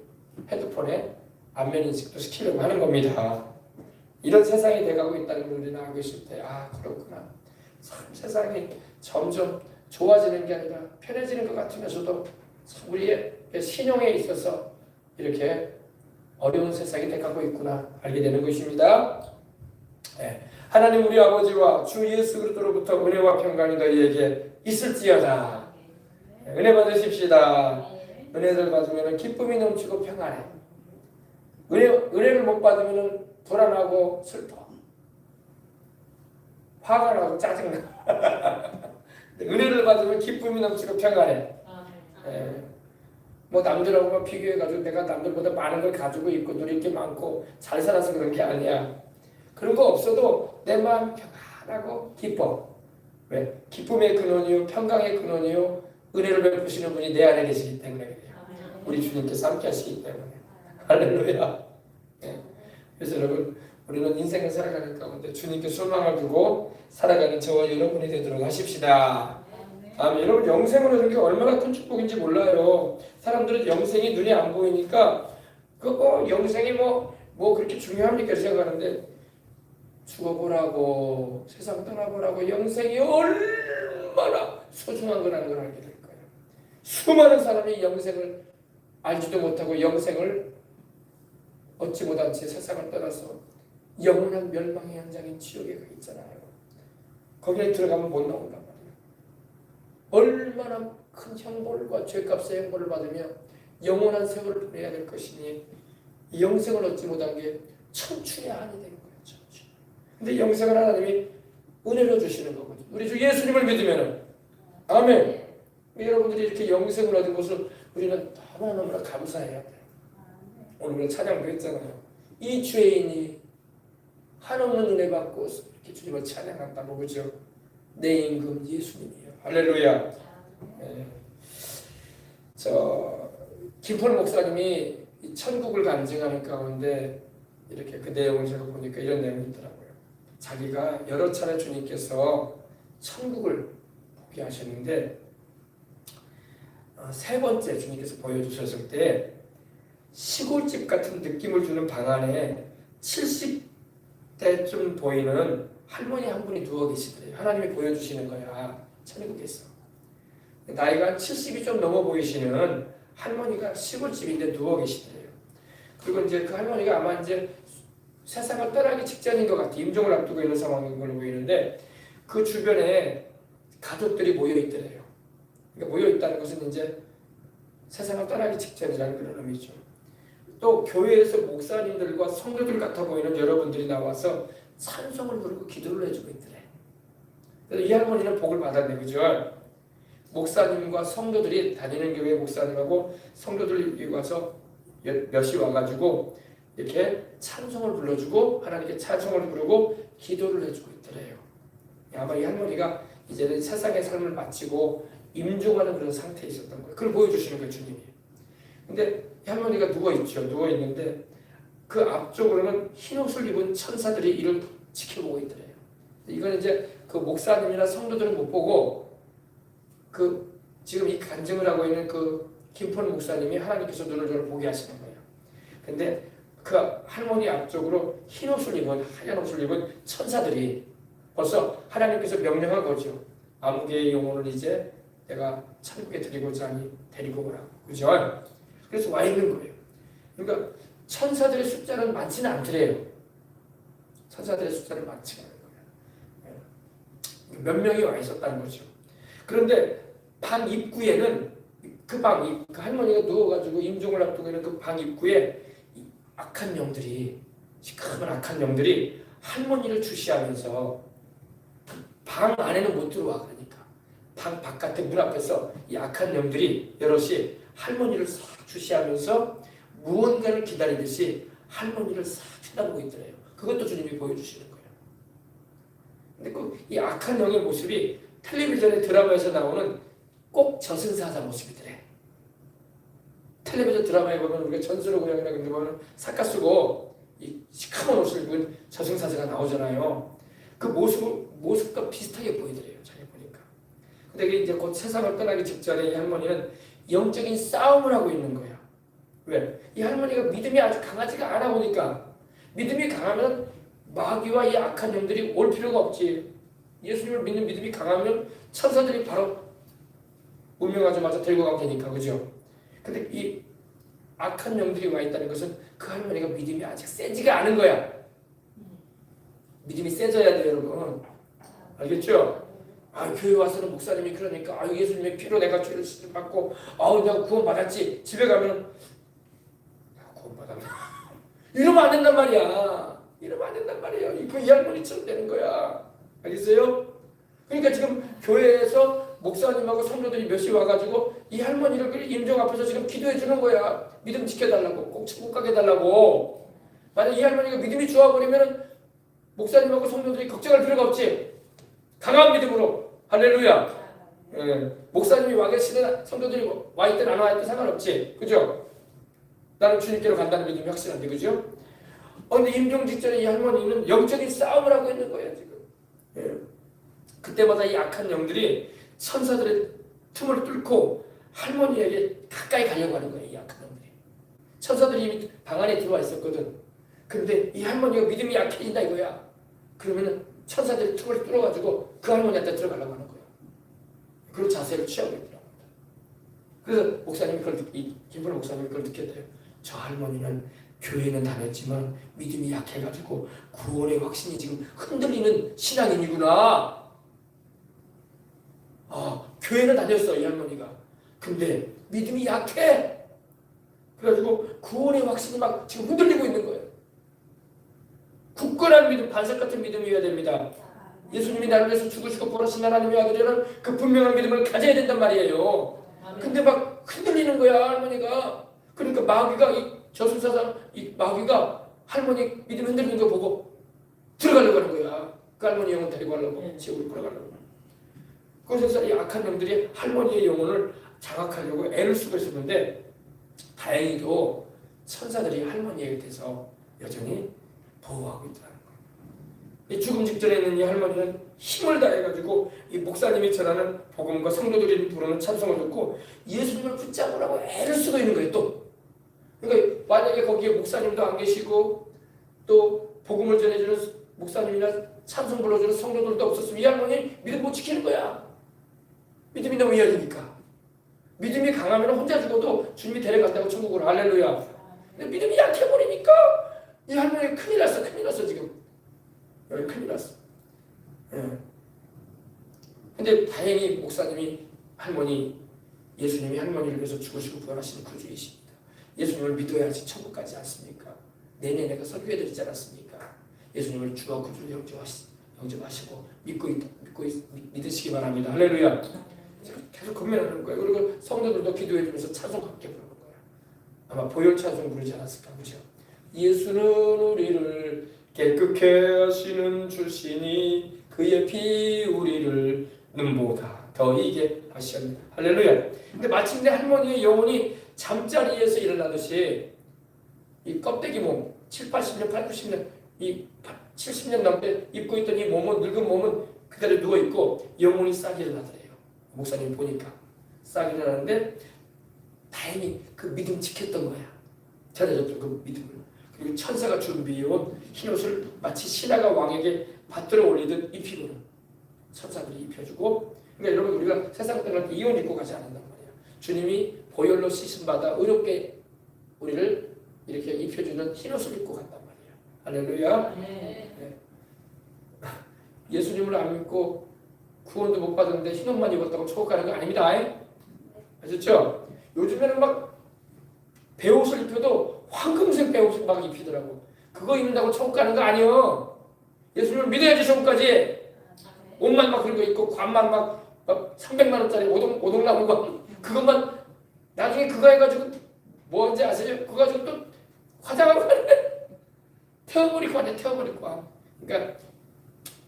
핸드폰에 안면 인식도 시키려고 하는 겁니다. 이런 세상이 돼가고 있다는 걸 우리는 알고 있을 때, 아, 그렇구나. 참 세상이 점점 좋아지는 게 아니라 편해지는 것 같으면서도 우리의 신용에 있어서 이렇게 어려운 세상이 돼가고 있구나 알게 되는 것입니다. 하나님 우리 아버지와 주 예수 그리스도로부터 은혜와 평강이 너희에게 있을지어다. 은혜 받으십시다. 은혜를 받으면 기쁨이 넘치고 평안해. 은혜를 못 받으면 불안하고 슬퍼. 화가 나고 짜증나. 은혜를 받으면 기쁨이 넘치고 평안해. 뭐 남들하고 비교해가지고 내가 남들보다 많은 걸 가지고 있고 누릴 게 많고 잘 살아서 그런 게 아니야. 그런 거 없어도 내 마음 평안하고 기뻐. 왜? 기쁨의 근원이요 평강의 근원이요 은혜를 베푸시는 분이 내 안에 계시기 때문에 그래요. 우리 주님께서 함께 하시기 때문에. 할렐루야. 그래서 여러분, 우리는 인생을 살아가는 가운데 주님께 소망을 두고 살아가는 저와 여러분이 되도록 하십시다. 여러분, 영생을 얻는 게 얼마나 큰 축복인지 몰라요. 사람들은 영생이 눈에 안 보이니까 영생이 뭐 그렇게 중요합니까 생각하는데, 죽어보라고, 세상 떠나보라고, 영생이 얼마나 소중한 거라는 걸 알게 될 거예요. 수많은 사람이 영생을 알지도 못하고 영생을 얻지 못한 채 세상을 떠나서 영원한 멸망의 현장인 지옥에 가 있잖아요. 거기에 들어가면 못 나온단 말이에요. 얼마나 큰 형벌과 죄값의 형벌을 받으며 영원한 세월을 보내야 될 것이니 이 영생을 얻지 못한 게 천추의 한이 되는 거예요. 천추. 근데 영생을 하나님이 은혜로 주시는 거거든요. 우리 주 예수님을 믿으면은, 아멘. 여러분들이 이렇게 영생을 얻은 것을 우리는 너무나 감사해야 돼요. 오늘 우리 찬양도 했잖아요. 이 죄인이 한없는 은혜 받고 이렇게 주님을 찬양한다고, 그죠? 내 임금 예수님이에요. 할렐루야. 김포 목사님이 천국을 간증하는 가운데 이렇게 그 내용을 제가 보니까 이런 내용이 있더라고요. 자기가 여러 차례 주님께서 천국을 보게 하셨는데, 세 번째 주님께서 보여주셨을 때 시골집 같은 느낌을 주는 방 안에 70대쯤 보이는 할머니 한 분이 누워 계시더래요. 하나님이 보여주시는 거야, 천국에서. 나이가 70이 좀 넘어 보이시는 할머니가 시골집인데 누워 계시더래요. 그리고 이제 그 할머니가 아마 이제 세상을 떠나기 직전인 것 같아요. 임종을 앞두고 있는 상황인 걸로 보이는데, 그 주변에 가족들이 모여 있더래요. 그러니까 모여 있다는 것은 이제 세상을 떠나기 직전이라는 그런 의미죠. 또 교회에서 목사님들과 성도들 같아 보이는 여러분들이 나와서 찬송을 부르고 기도를 해주고 있더래. 그래서 이 할머니는 복을 받았네, 그죠? 목사님과 성도들이, 다니는 교회 목사님하고 성도들이 와서 몇이 와가지고 이렇게 찬송을 불러주고 하나님께 찬송을 부르고 기도를 해주고 있더래요. 아마 이 할머니가 이제는 세상의 삶을 마치고 임종하는 그런 상태에 있었던 거예요. 그걸 보여주시는 거예요, 주님이. 근데 할머니가 누워있죠. 누워있는데 그 앞쪽으로는 흰 옷을 입은 천사들이 이를 지켜보고 있더래요. 이건 이제 그 목사님이나 성도들은 못 보고 그 지금 이 간증을 하고 있는 그 김포는 목사님이 하나님께서 눈을 저를 보게 하시는 거예요. 근데 그 할머니 앞쪽으로 흰 옷을 입은 하얀 옷을 입은 천사들이 벌써 하나님께서 명령한 거죠. 아무개의 영혼을 이제 내가 천국에 드리고자 하니 데리고 오라고. 그죠? 그래서 와 있는 거예요. 그러니까 천사들의 숫자는 많지는 않더래요. 천사들의 숫자는 많지가 않은 거예요. 몇 명이 와 있었다는 거죠. 그런데 방 입구에는 그 할머니가 누워가지고 임종을 앞두고 있는 그 방 입구에 악한 영들이, 시커먼 악한 영들이 할머니를 주시하면서 방 안에는 못 들어와. 그러니까 방 바깥에 문 앞에서 이 악한 영들이 여럿이 할머니를 싹 주시하면서 무언가를 기다리듯이 할머니를 싹 쳐다보고 있더래요. 그것도 주님이 보여주시는 거예요. 근데 이 악한 영의 모습이 텔레비전의 드라마에서 나오는 꼭 저승사자 모습이더래. 텔레비전 드라마에 보면 우리가 전설의 고향이나 그런 데 보면 삭가 쓰고 이 시커먼 옷을 입은 저승사자가 나오잖아요. 그 모습과 비슷하게 보이더래요. 자기 보니까. 근데 이제 곧 세상을 떠나기 직전에 이 할머니는 영적인 싸움을 하고 있는 거야. 왜? 이 할머니가 믿음이 아주 강하지가 않아 보니까 믿음이 강하면 마귀와 이 악한 영들이 올 필요가 없지. 예수님을 믿는 믿음이 강하면 천사들이 바로 운명하자마자 데리고 가면 되니까. 그죠? 근데 이 악한 영들이 와 있다는 것은 그 할머니가 믿음이 아직 세지가 않은 거야. 믿음이 세져야 돼요, 여러분. 알겠죠? 교회 와서는 목사님이 그러니까 예수님의 피로 내가 죄를 받고 내가 구원 받았지. 집에 가면 구원 받았나? 이러면 안 된단 말이야. 이러면 안 된단 말이에요. 이 할머니처럼 되는 거야. 알겠어요? 그러니까 지금 교회에서 목사님하고 성도들이 몇이 와가지고 이 할머니를 그 임종 앞에서 지금 기도해 주는 거야. 믿음 지켜달라고. 꼭 천국 가게 해달라고. 만약 이 할머니가 믿음이 좋아버리면 목사님하고 성도들이 걱정할 필요가 없지. 강한 믿음으로. 할렐루야. 목사님이 와 계시든 성도들이 와 있든 안 와 있든 상관없지. 그죠? 나는 주님께로 간다는 믿음이 확실한데. 그죠? 근데 임종 직전에 이 할머니는 영적인 싸움을 하고 있는 거예요. 지금. 그때마다 이 악한 영들이 천사들의 틈을 뚫고 할머니에게 가까이 가려고 하는 거예요. 이 악한 영들이. 천사들이 이미 방 안에 들어와 있었거든. 근데 이 할머니가 믿음이 약해진다 이거야. 그러면 천사들이 틈을 뚫어가지고 그 할머니한테 들어가려고 하는 거야. 그런 자세를 취하고 있더라고요. 그래서 목사님이 김포 목사님이 그걸 느꼈대요. 저 할머니는 교회는 다녔지만 믿음이 약해가지고 구원의 확신이 지금 흔들리는 신앙인이구나. 교회는 다녔어, 이 할머니가. 근데 믿음이 약해. 그래가지고 구원의 확신이 막 지금 흔들리고 있는 거예요. 굳건한 믿음, 반석 같은 믿음이어야 됩니다. 예수님이 나를 위해서 죽으시고 부활하신 하나님의 아들이라는 그 분명한 믿음을 가져야 된단 말이에요. 근데 막 흔들리는 거야, 할머니가. 그러니까 마귀가, 이 저승사자, 이 마귀가 할머니 믿음 흔들리는 거 보고 들어가려고 하는 거야. 그 할머니 영혼 데리고 가려고, 지옥으로 끌어가려고. 그래서 이 악한 영들이 할머니의 영혼을 장악하려고 애를 쓰고 있었는데 다행히도 천사들이 할머니에 대해서 여전히 보호하고 있더라는 거예요. 이 죽음 직전에 있는 이 할머니는 힘을 다해가지고 이 목사님이 전하는 복음과 성도들이 부르는 찬송을 듣고 예수님을 붙잡으라고 애를 쓰고 있는 거예요. 또 그러니까 만약에 거기에 목사님도 안 계시고 또 복음을 전해주는 목사님이나 찬송 불러주는 성도들도 없었으면 이 할머니 믿음 못 지키는 거야. 믿음이 너무 이어지니까. 믿음이 강하면 혼자 죽어도 주님이 데려간다고 천국으로. 할렐루야. 근데 믿음이 약해버리니까 이 할머니 큰일 났어. 큰일 났어 지금. 큰일 났어. 근데 다행히 목사님이 예수님이 할머니를 위해서 죽으시고 부활하시는 구주이십니다. 예수님을 믿어야지 천국 가지 않습니까? 내년에 내가 설교해드리지 않았습니까? 예수님을 주와 구주로 영접하시고 믿으시기 바랍니다. 할렐루야. 계속 고민하는 거예요. 그리고 성도들도 기도해주면서 찬송 함께 부르는 거예요. 아마 보혈 찬송 부르지 않았을까 보죠. 예수는 우리를 깨끗게 하시는 주시니 그의 피 우리를 눈보다 더 이게 하시옵니다. 할렐루야. 근데 마침내 할머니의 영혼이 잠자리에서 일어나듯이 이 껍데기 몸 7, 80년, 8, 90년 이 70년 넘게 입고 있던 이 몸은 늙은 몸은 그대로 누워 있고 영혼이 싹 일어나더래요. 목사님 보니까 싹 일어나는데 다행히 그 믿음 지켰던 거야. 잘해줬죠 그 믿음을. 그리고 천사가 준비해온 흰옷을 마치 신하가 왕에게 받들어 올리듯 입히고는 천사들이 입혀주고. 그러니까 여러분 우리가 세상 사람한테 이혼 입고 가지 않는단 말이에요. 주님이 보혈로 씻음받아 의롭게 우리를 이렇게 입혀주는 흰옷을 입고 간단 말이에요. 할렐루야. 네. 예수님을 안 믿고 구원도 못 받았는데 흰옷만 입었다고 천국 가는 거 아닙니다. 아셨죠? 요즘에는 막 배옷을 입혀도 황금색 배옷을 막 입히더라고. 그거 입는다고 천국 가는 거 아니에요. 예수님을 믿어야지 천국 가지. 옷만 막 그런 거 입고 관만 막 300만 원짜리 오동나무 막 그것만 나중에 그거 해가지고 뭔지 아세요? 그거 가지고 또 화장하고 하는데 태워버리고 하네. 태워버리고 하. 그러니까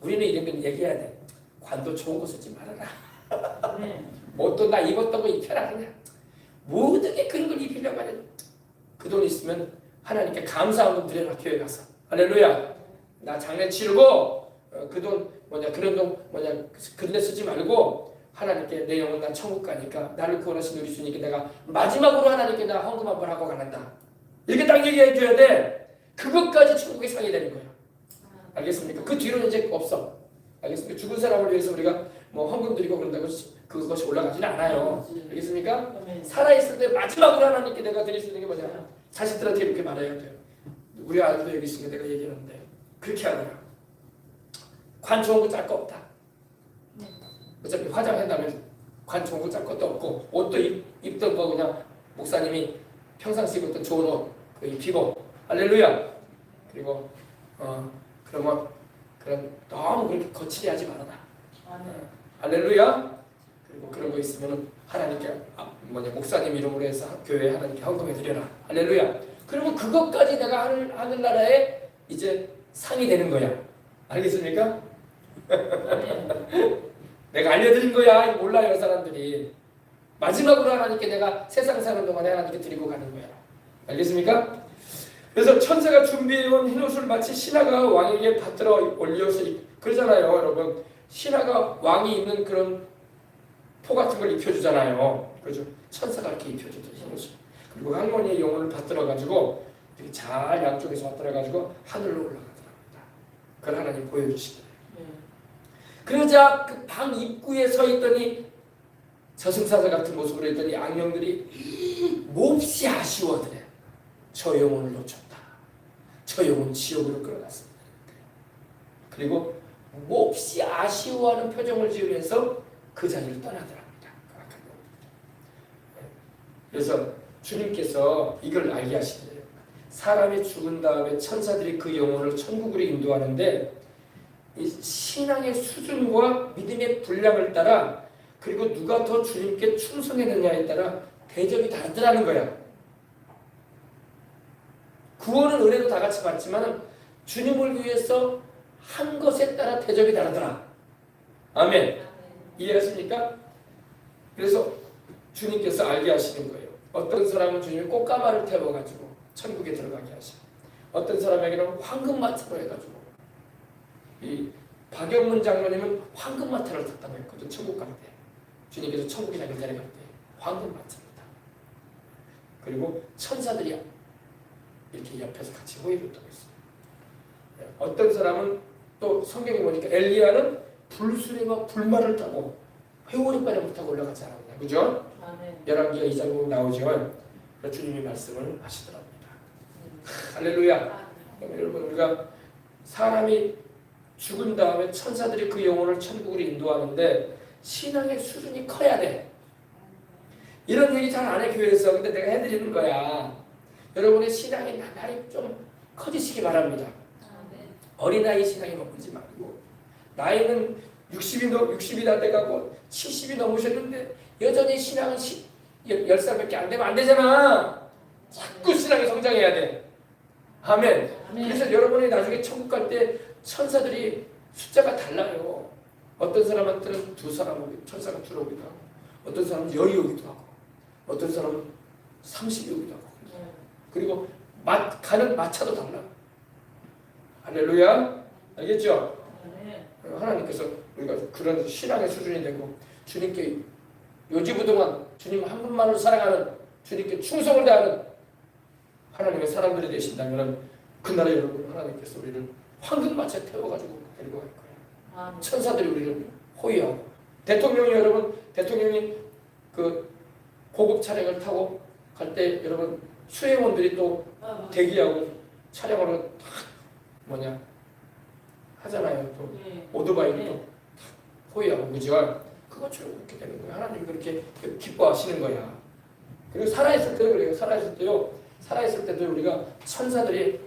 우리는 이런 건 얘기해야 돼. 관도 좋은 거 쓰지 말아라. 뭐 또 나 입었다고 입혀라 그냥. 모든 게 그런 걸 입히려고 하는. 그 돈 있으면 하나님께 감사한 돈 드려라 교회 가서. 할렐루야. 나 장례 치르고 그 돈 뭐냐 그런 돈 뭐냐 그런 데 쓰지 말고 하나님께 내 영혼 난 천국 가니까 나를 구원하신 우리 주님께 내가 마지막으로 하나님께 나 헌금 한번 하고 가는다. 이렇게 딱 얘기해 줘야 돼. 그것까지 천국의 상이 되는 거야. 알겠습니까? 그 뒤로는 이제 없어. 알겠습니까? 죽은 사람을 위해서 우리가 뭐 헌금 드리고 그런다고 그것이 올라가지는 않아요. 알겠습니까? 살아있을 때 마지막으로 하나님께 내가 드릴 수 있는 게 뭐냐? 자식들한테 이렇게 말해야 돼요. 우리 아들도 여기 있으니까 내가 얘기하는데 그렇게 하느라 관 좋은 거 짤 거 없다. 어차피 화장한다면 관 좋은 거 짤 것도 없고 옷도 입던 거 그냥 목사님이 평상시 입었던 좋은 옷 입히고 할렐루야. 그리고 그러면 그런 너무 그렇게 거칠게 하지 말아라. 할렐루야. 그리고 그런 거 있으면 하나님께 목사님 이름으로 해서 교회에 하나님께 헌금해 드려라. 할렐루야. 그러면 그것까지 내가 하늘나라에 이제 상이 되는 거야. 알겠습니까? 내가 알려드린 거야. 몰라요 사람들이. 마지막으로 하나님께 내가 세상 사는 동안에 하나님께 드리고 가는 거야. 알겠습니까? 그래서 천사가 준비해온 흰옷을 마치 신하가 왕에게 받들어 올려서 그러잖아요. 여러분 신하가 왕이 입는 그런 포 같은 걸 입혀주잖아요. 그렇죠? 천사가 이렇게 입혀주던 흰옷을. 그리고 할머니의 영혼을 받들어가지고 이렇게 잘 양쪽에서 받들어가지고 하늘로 올라가더랍니다. 그걸 하나님 보여주시더래요. 그러자 그 방 입구에 서 있더니 저승사자 같은 모습으로 했더니 악령들이 몹시 아쉬워하더래. 저 영혼을 놓쳤다. 저 영혼 지옥으로 끌어갔습니다. 그리고 몹시 아쉬워하는 표정을 지으면서 그 자리를 떠나더랍니다. 그래서 주님께서 이걸 알게 하시더래요. 사람이 죽은 다음에 천사들이 그 영혼을 천국으로 인도하는데 이 신앙의 수준과 믿음의 분량을 따라 그리고 누가 더 주님께 충성했느냐에 따라 대접이 다르더라는 거야. 구원은 은혜로 다 같이 받지만 주님을 위해서 한 것에 따라 대접이 다르더라. 아멘. 이해하십니까? 그래서 주님께서 알게 하시는 거예요. 어떤 사람은 주님이 꽃가마를 태워가지고 천국에 들어가게 하시고 어떤 사람에게는 황금마차로 해가지고 이 박영문 장로님은 황금마차를 탔다고 했거든. 천국 갈 때. 주님께서 천국에 자기를 데려갈 때 황금마차입니다. 그리고 천사들이 이렇게 옆에서 같이 호의를 하고 있어요. 어떤 사람은 또 성경에 보니까 엘리야는 불수레와 불말을 타고 회오리바람을 타고 올라가지 않았나. 그죠? 열왕기하 2장 보면 나오지만 주님이 말씀을 하시더랍니다. 할렐루야. 여러분 우리가 사람이 죽은 다음에 천사들이 그 영혼을 천국으로 인도하는데 신앙의 수준이 커야 돼. 이런 얘기 잘 안 해 교회에서. 근데 내가 해드리는 거야. 여러분의 신앙이 나날이 좀 커지시기 바랍니다. 어린아이 신앙이 머물지 말고 나이는 60이 다 돼가고 70이 넘으셨는데 여전히 신앙은 10살밖에 안 되면 안 되잖아. 자꾸 신앙이 성장해야 돼. 아멘. 그래서 여러분이 나중에 천국 갈 때 천사들이 숫자가 달라요. 어떤 사람한테는 2사람 천사가 들어오기도 하고 어떤 사람은 10이 오기도 하고 어떤 사람은 30이기도 하고. 그리고 가는 마차도 달라. 할렐루야. 알겠죠? 하나님께서 우리가 그런 신앙의 수준이 되고 주님께 요지부동한 주님 한 분만을 사랑하는 주님께 충성을 다하는 하나님의 사람들이 되신다면 그날에 여러분 하나님께서 우리를 황금마차에 태워가지고 데리고 갈 거예요. 천사들이 우리를 호위하고 대통령이 여러분 대통령이 그 고급 차량을 타고 갈 때 여러분 수행원들이 또 대기하고 차량으로 뭐냐 하잖아요. 또 오토바이를 또 호위하고 그죠? 그것처럼 그렇게 되는 거예요. 하나님이 그렇게 기뻐하시는 거야. 그리고 살아있을 때도 그래요. 살아있을 때도 우리가 천사들이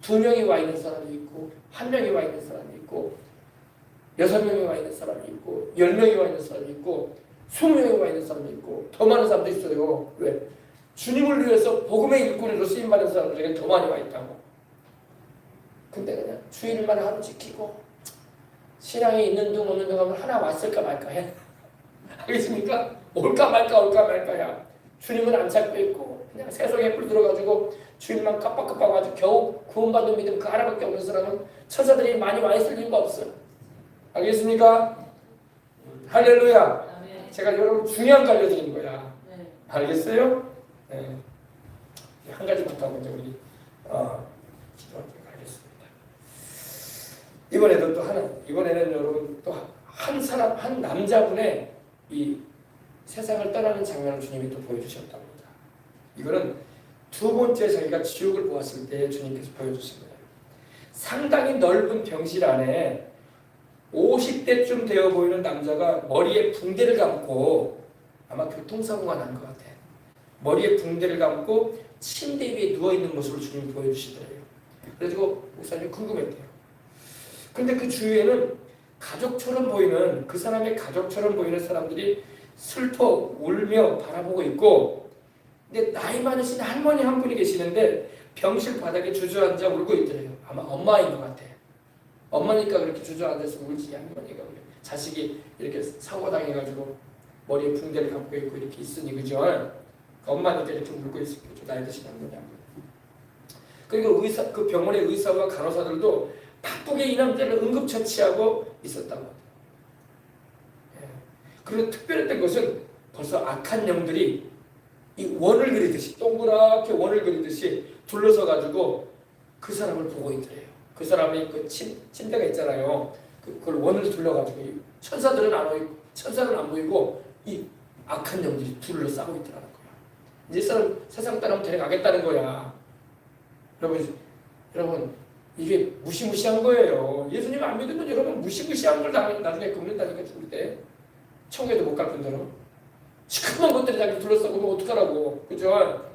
2명이 와 있는 사람이 있고 1명이 와 있는 사람이 있고 6명이 와 있는 사람이 있고 10명이 와 있는 사람이 있고 20명이 와 있는 사람이 있고 더 많은 사람도 있어요. 왜? 주님을 위해서 복음의 일꾼으로 쓰임받은 사람들에게 더 많이 와 있다고. 근데 그냥 주일만 하루 지키고 신앙이 있는 둥 없는 둥 하면 하나 왔을까 말까 해. 알겠습니까? 올까 말까야. 주님은 안 찾고 있고 그냥 세상에 불 들어가지고 주님만 깜빡깜빡 겨우 구원받는 믿음 그 하나밖에 없는 사람은 천사들이 많이 와 있을 이유가 없어요. 알겠습니까? 할렐루야. 제가 여러분 중요한 거 알려드린 거야. 알겠어요? 네. 한 가지만 더 먼저 우리 기도하도록 하겠습니다. 이번에는 여러분 또 한 남자분의 이 세상을 떠나는 장면을 주님이 또 보여주셨답니다. 이거는 두 번째 자기가 지옥을 보았을 때 주님께서 보여주신 거예요. 상당히 넓은 병실 안에 50대쯤 되어 보이는 남자가 머리에 붕대를 감고 아마 교통사고가 난 것 같아요. 머리에 붕대를 감고 침대 위에 누워있는 모습을 주님이 보여주시더래요. 그래가지고 목사님 궁금했대요. 근데 그 주위에는 가족처럼 보이는 그 사람의 가족처럼 보이는 사람들이 슬퍼 울며 바라보고 있고 근데 나이 많으신 할머니 한 분이 계시는데 병실 바닥에 주저앉아 울고 있더래요. 아마 엄마인 것 같아요. 엄마니까 그렇게 주저앉아서 울지 할머니가 그래. 자식이 이렇게 사고 당해가지고 머리에 붕대를 감고 있고 이렇게 있으니 그죠? 엄마니까 이렇게 울고 있었겠죠. 나이 드신 할머니 한 분. 그리고 그 병원의 의사와 간호사들도 바쁘게 이 남자를 응급처치하고 있었다고 합니다. 그리고 특별했던 것은 벌써 악한 영들이 이 원을 그리듯이 동그랗게 원을 그리듯이 둘러서 가지고 그 사람을 보고 있더래요. 그 사람이 그 침대가 있잖아요. 그걸 원을 둘러가지고 천사들은 안 보이고 이 악한 영들이 둘러싸고 있더라는 거야. 이제 이 사람 세상 따라면 데려가겠다는 거야. 여러분 이게 무시무시한 거예요. 예수님 안 믿으면 여러분 무시무시한 걸 나중에 겪는다니까 죽을 때. 천국에도 못 갈 뿐더러 시커먼 것들이 자기를 둘러싸고 뭐 어떡하라고. 그죠?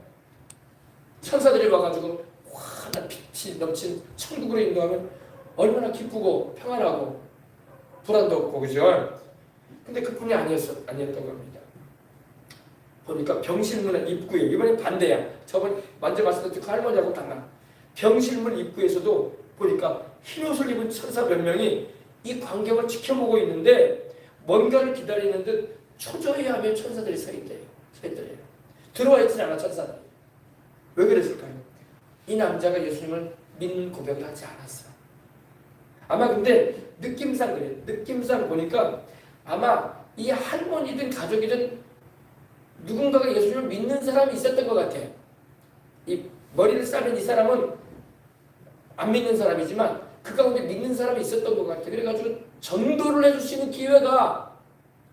천사들이 와가지고 환한 빛이 넘친 천국으로 인도하면 얼마나 기쁘고 평안하고 불안도 없고 그죠? 근데 그뿐이 아니었다고 합니다. 보니까 병실문 입구에 이번엔 반대야. 저번 만져봤을 때 그 할머니하고 달라. 병실문 입구에서도 보니까 흰옷을 입은 천사 몇 명이 이 광경을 지켜보고 있는데 뭔가를 기다리는 듯 초조해하며 천사들이 서 있대요. 들어와 있지 않아 천사들이. 왜 그랬을까요? 이 남자가 예수님을 믿는 고백을 하지 않았어. 아마 근데 느낌상 그래요. 느낌상 보니까 아마 이 할머니든 가족이든 누군가가 예수님을 믿는 사람이 있었던 것 같아. 이 머리를 싸는 이 사람은 안 믿는 사람이지만 그 가운데 믿는 사람이 있었던 것 같아. 그래가지고 전도를 해줄 수 있는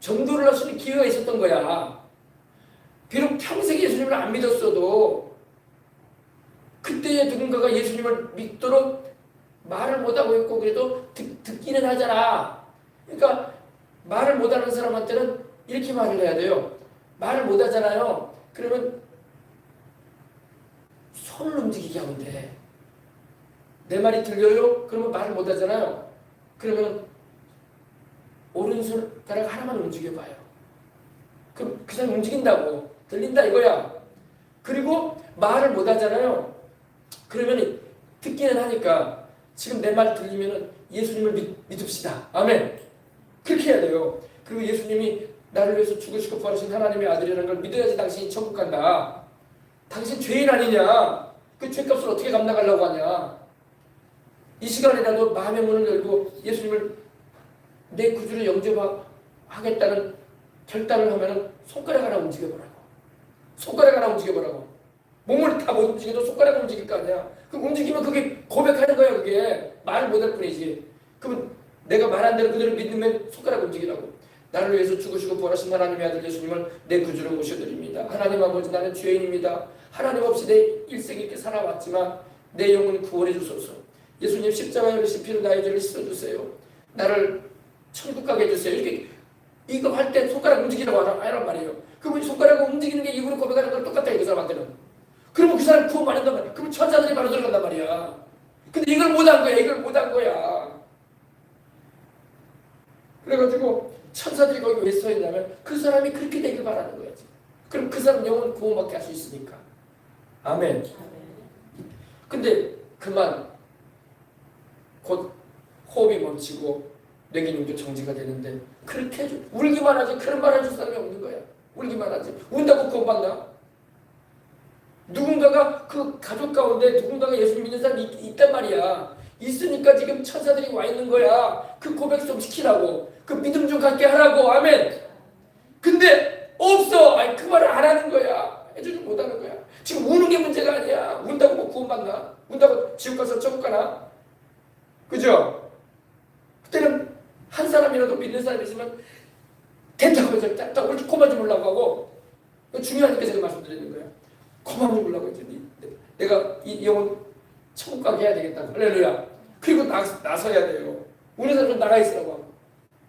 전도를 할 수 있는 기회가 있었던 거야. 비록 평생 예수님을 안 믿었어도 그때에 누군가가 예수님을 믿도록 말을 못하고 있고 그래도 듣기는 하잖아. 그러니까 말을 못하는 사람한테는 이렇게 말을 해야 돼요. 말을 못하잖아요. 그러면 손을 움직이게 하면 돼. 내 말이 들려요? 그러면 말을 못하잖아요. 그러면 오른손가락 하나만 움직여봐요. 그럼 그 사람 움직인다고. 들린다 이거야. 그리고 말을 못하잖아요. 그러면 듣기는 하니까 지금 내 말 들리면 예수님을 믿읍시다. 아멘. 그렇게 해야 돼요. 그리고 예수님이 나를 위해서 죽으시고 부활하신 하나님의 아들이라는 걸 믿어야지 당신이 천국 간다. 당신 죄인 아니냐? 그 죄값을 어떻게 감당하려고 하냐? 이 시간에라도 마음의 문을 열고 예수님을 내 구주로 영접하겠다는 결단을 하면은 손가락 하나 움직여보라고. 손가락 하나 움직여보라고. 몸을 다 못 움직여도 손가락을 움직일 거 아니야. 그 움직이면 그게 고백하는 거야. 그게 말을 못할 뿐이지. 그러면 내가 말한 대로 그대로 믿으면 손가락 움직이라고. 나를 위해서 죽으시고 부활하신 하나님의 아들 예수님을 내 구주로 모셔드립니다. 하나님 아버지, 나는 죄인입니다. 하나님 없이 내 일생 이렇게 살아왔지만 내 영혼 구원해 주소서. 예수님 십자가에 흘리신 피로 나의 죄를 씻어주세요. 나를 천국 가게 해주세요. 이렇게 이거 할 때 손가락 움직이라고 하란 말이에요. 그러면 손가락을 움직이는 게 입으로 고백하는 걸 똑같아. 그 사람한테는. 그러면 그 사람 구원 받는단 말이야. 그러면 천사들이 바로 들어간단 말이야. 근데 이걸 못한 거야. 이걸 못한 거야. 그래가지고 천사들이 거기 왜 서 있냐면 그 사람이 그렇게 되길 바라는 거야지. 그럼 그 사람 영혼 구원받게 할 수 있으니까. 아멘. 근데 그만 곧 호흡이 멈추고 뇌기능도 정지가 되는데 그렇게 해줘. 울기만 하지 그런 말 해줄 사람이 없는 거야. 울기만 하지. 운다고 구원받나? 누군가가 그 가족 가운데 누군가가 예수 믿는 사람이 있단 말이야. 있으니까 지금 천사들이 와 있는 거야. 그 고백 좀 시키라고. 그 믿음 좀 갖게 하라고. 아멘. 근데 없어. 아니 그 말을 안 하는 거야. 해주지 못하는 거야. 지금 우는 게 문제가 아니야. 운다고 뭐 구원받나? 운다고 지옥 가서 천국 가나? 그죠? 그때는 한 사람이라도 믿는 사람이 있으면 됐다고 해서 딱 옳지 코만 좀 올라고 하고 중요하니까 제가 말씀드리는 거야. 코만 좀 올라고 했더니 내가 이 영혼 천국 가게 해야 되겠다. 할렐루야. 그리고 나서야 돼요. 우는 사람 좀 나가 있으라고 하고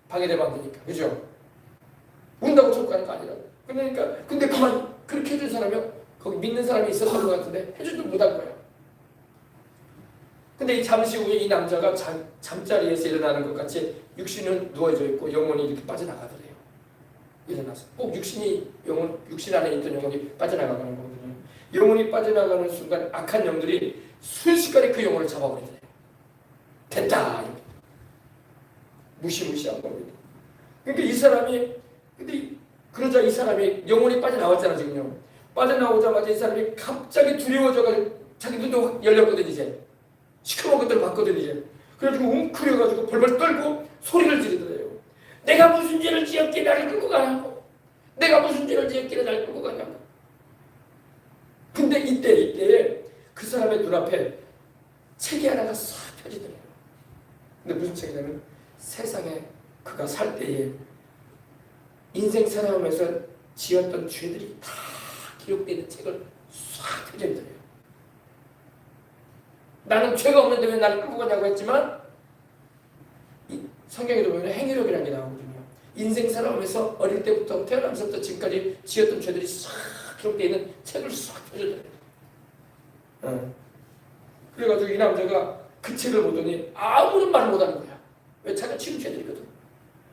방해되면 안 되니까. 그죠? 운다고 천국 가는 거 아니라고. 그러니까 근데 그만 그렇게 해준 사람이 거기 믿는 사람이 있었던 것 같은데 해주지 못한 거야. 근데 잠시 후에 이 남자가 잠자리에서 일어나는 것 같이 육신은 누워져 있고 영혼이 이렇게 빠져나가더래요. 일어나서 꼭 육신 안에 있던 영혼이 빠져나가는 거거든요. 영혼이 빠져나가는 순간 악한 영들이 순식간에 그 영혼을 잡아버리더래요. 됐다. 무시무시한 겁니다. 그러니까 이 사람이 근데 그러자 이 사람이 영혼이 빠져나왔잖아 지금요. 빠져나오자마자 이 사람이 갑자기 두려워져가지고 자기 눈도 확 열렸거든 이제. 시커먼 것들을 봤거든 이제. 그래가지고 웅크려가지고 벌벌 떨고 소리를 지르더래요. 내가 무슨 죄를 지었기에 나를 끌고 가냐고. 내가 무슨 죄를 지었기에 나를 끌고 가냐고. 근데 이때 그 사람의 눈앞에 책이 하나가 싹 펴지더래요. 근데 무슨 책이냐면 세상에 그가 살 때에 인생 살아오면서 지었던 죄들이 다 기록되어 있는 책을 싹 펴져 있더래요. 나는 죄가 없는데 왜 나를 끌고 가냐고 했지만 이 성경에도 보면 행위력이라는 게 나오거든요. 인생 살아오면서 어릴 때부터 태어나면서부터 지금까지 지었던 죄들이 싹 기록되어 있는 책을 싹 펴줘더래요. 그래가지고 이 남자가 그 책을 보더니 아무런 말을 못하는 거야. 왜? 자기가 지은 죄들이거든.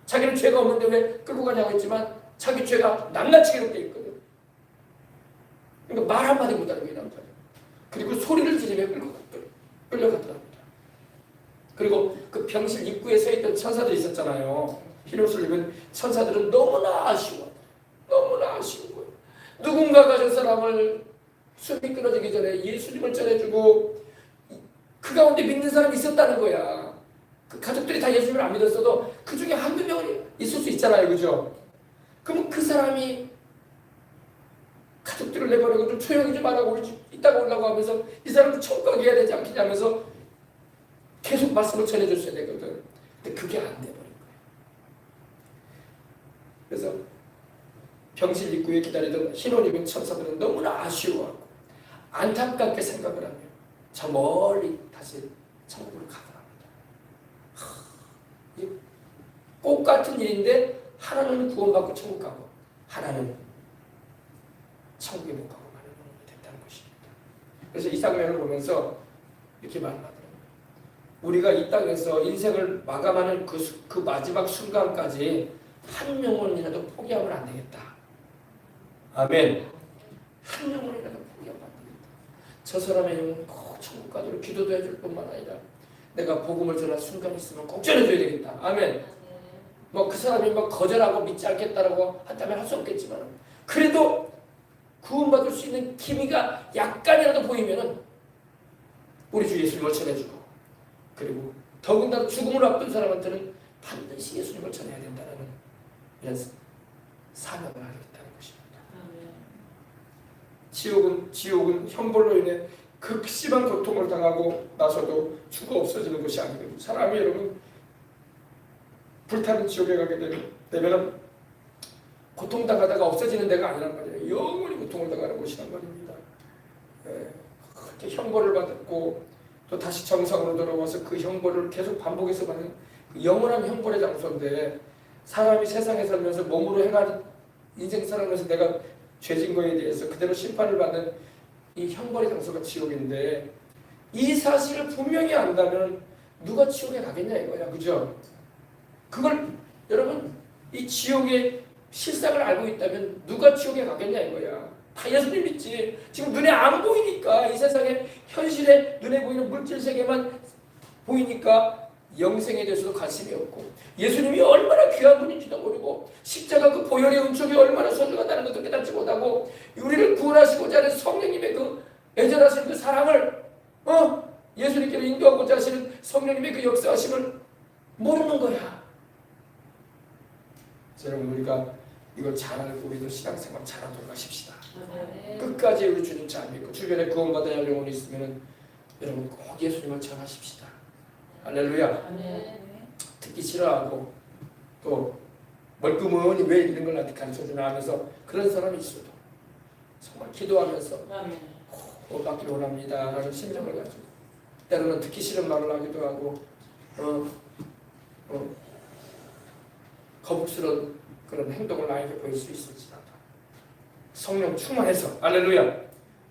자기는 죄가 없는데 왜 끌고 가냐고 했지만 자기 죄가 낱낱이 기록되어 있거든. 그러니까 말 한마디 못하는 거야 이 남자가. 그리고 소리를 지르며 끌려갔답니다. 그리고 그 병실 입구에 서 있던 천사들이 있었잖아요. 흰 옷을 입은 천사들은 너무나 아쉬워. 너무나 아쉬운 거예요. 누군가가 저 사람을 숨이 끊어지기 전에 예수님을 전해주고 그 가운데 믿는 사람이 있었다는 거야. 그 가족들이 다 예수님을 안 믿었어도 그 중에 한두 명은 있을 수 있잖아요. 그죠? 그럼 그 사람이 가족들을 내버리고 좀 조용히 좀 하라고 이따가 오려고 하면서 이 사람도 천국 가게 해야 되지 않겠냐 하면서 계속 말씀을 전해줬어야 되거든. 근데 그게 안 돼버린 거예요. 그래서 병실 입구에 기다리던 흰옷 입은 천사들은 너무나 아쉬워하고 안타깝게 생각을 하며 저 멀리 다시 천국으로 가더랍니다. 꼭 같은 일인데 하나는 구원받고 천국 가고 하나는 천국에 못 가고 가는 경우가 됐다는 것입니다. 그래서 이 장면을 보면서 이렇게 말하더라고요. 우리가 이 땅에서 인생을 마감하는 그 마지막 순간까지 한 영혼이라도 포기하면 안 되겠다. 아멘. 한 영혼이라도 포기하면 안 되겠다. 저 사람의 영혼 꼭 천국 가도록 기도도 해줄 뿐만 아니라 내가 복음을 전할 순간이 있으면 꼭 전해줘야 되겠다. 아멘. 뭐 그 사람이 막 거절하고 믿지 않겠다라고 한다면 할 수 없겠지만 그래도 구원받을 수 있는 기미가 약간이라도 보이면은 우리 주 예수님을 전해주고, 그리고 더군다나 죽음을 앞둔 사람한테는 반드시 예수님을 전해야 된다는 이런 사명을 하겠다는 것입니다. 지옥은 형벌로 인해 극심한 고통을 당하고 나서도 죽어 없어지는 것이 아니거든요. 사람이 여러분 불타는 지옥에 가게 되면 고통당하다가 없어지는 데가 아니란 말이에요. 영원히 고통을 당하는 곳이란 말입니다. 그렇게 형벌을 받고 또 다시 정상으로 돌아와서 그 형벌을 계속 반복해서 받는 그 영원한 형벌의 장소인데, 사람이 세상에 살면서 몸으로 행하는 인생 살아가면서 내가 죄진 거에 대해서 그대로 심판을 받는 이 형벌의 장소가 지옥인데, 이 사실을 분명히 안다면 누가 지옥에 가겠냐 이거야. 그죠? 그걸 여러분 이 지옥의 실상을 알고 있다면 누가 지옥에 가겠냐 이거야. 다 예수님 믿지. 지금 눈에 안 보이니까, 이 세상의 현실에 눈에 보이는 물질 세계만 보이니까 영생에 대해서도 관심이 없고, 예수님이 얼마나 귀한 분인지도 모르고, 십자가 그 보혈의 은총이 얼마나 소중하다는 것도 깨닫지 못하고, 우리를 구원하시고자 하는 성령님의 그 애절하신 그 사랑을 예수님께로 인도하고자 하시는 성령님의 그 역사하심을 모르는 거야. 여러분, 우리가 이걸 잘 알고 우리도 신앙생활 잘하도록 하십시다. 끝까지 우리 주님 잘 믿고 주변에 구원받아야 할 영혼이 있으면 여러분 꼭 예수님을 전하십시다. 할렐루야. 듣기 싫어하고 또 멀끔하니 왜 이런 걸 나한테 가르쳐주나 하면서 그런 사람이 있어도 정말 기도하면서 꼭 받기 원합니다 라는 심정을 가지고, 때로는 듣기 싫은 말을 하기도 하고 거북스러운 그런 행동을 나에게 보일 수 있을지라도 성령 충만해서 할렐루야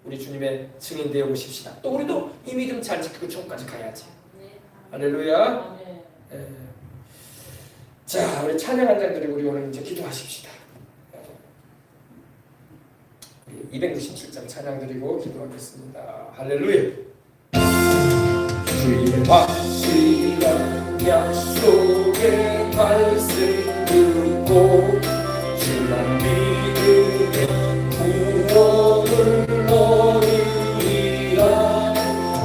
우리 주님의 증인 되어 보십시다. 또 우리도 이 믿음 잘 지키고 천국까지 가야지. 할렐루야. 자, 우리 찬양 한 장 드리고 우리 오늘 이제 기도하십시다. 297장 찬양 드리고 기도하겠습니다. 할렐루야. 주의 확실한 약속의 말씀 듣고 주만 믿으면 구원을 얻으리라.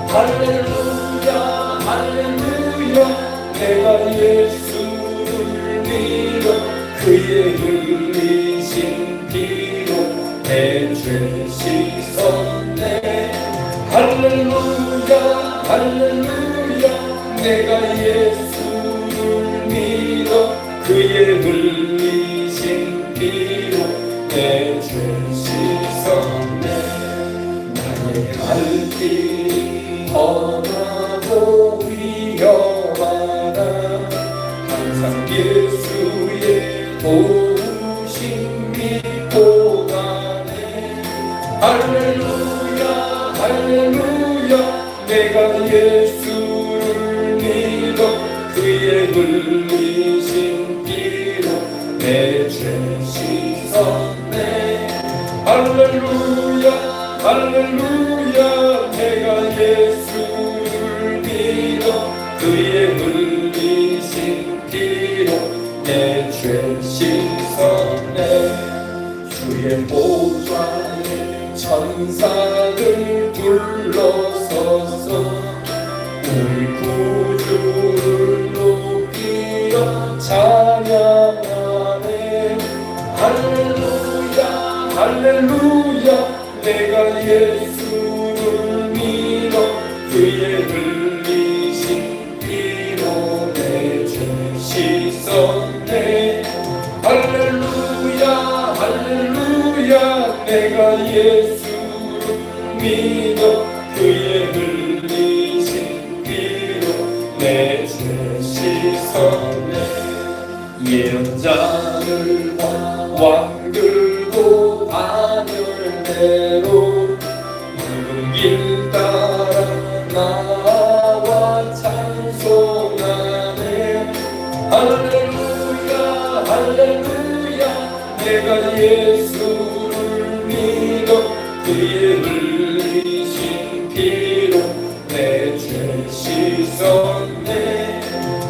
할렐루야 할렐루야 내가 예수를 믿어 그의 흘리신 피로 내 죄 씻었네. 할렐루야 할렐루야 내가 예수를 믿어 그의 흘리신 피로 내 죄 씻었네. 나의 갈 길이 험하고 위험하다 항상 예수의 도우심 믿고 가네. 할렐루야 할렐루야 내가 예수를 믿어 그의 흘리신 피로 내 죄 씻었네. 할렐루야 할렐루야 내가 예수를 믿어 그의 흘리신 피로 내 죄 씻었네. 주의 보좌에 천사들 둘러서서 우리 구주를 높이어 찬양하네. 할렐루야 할렐루야 내가 예수를 믿어 그의 흘리신 피로 내 죄 씻었네. 할렐루야 할렐루야 내가 예수를 믿어 그의 흘리신 피로 내 죄 씻었네. 예언자들과 왕들도 하늘대로 붉은 길 따라 나와 찬송하네. 할렐루야 할렐루야 내가 예수를 믿어 그의 흘리신 피로 내 죄 씻었네.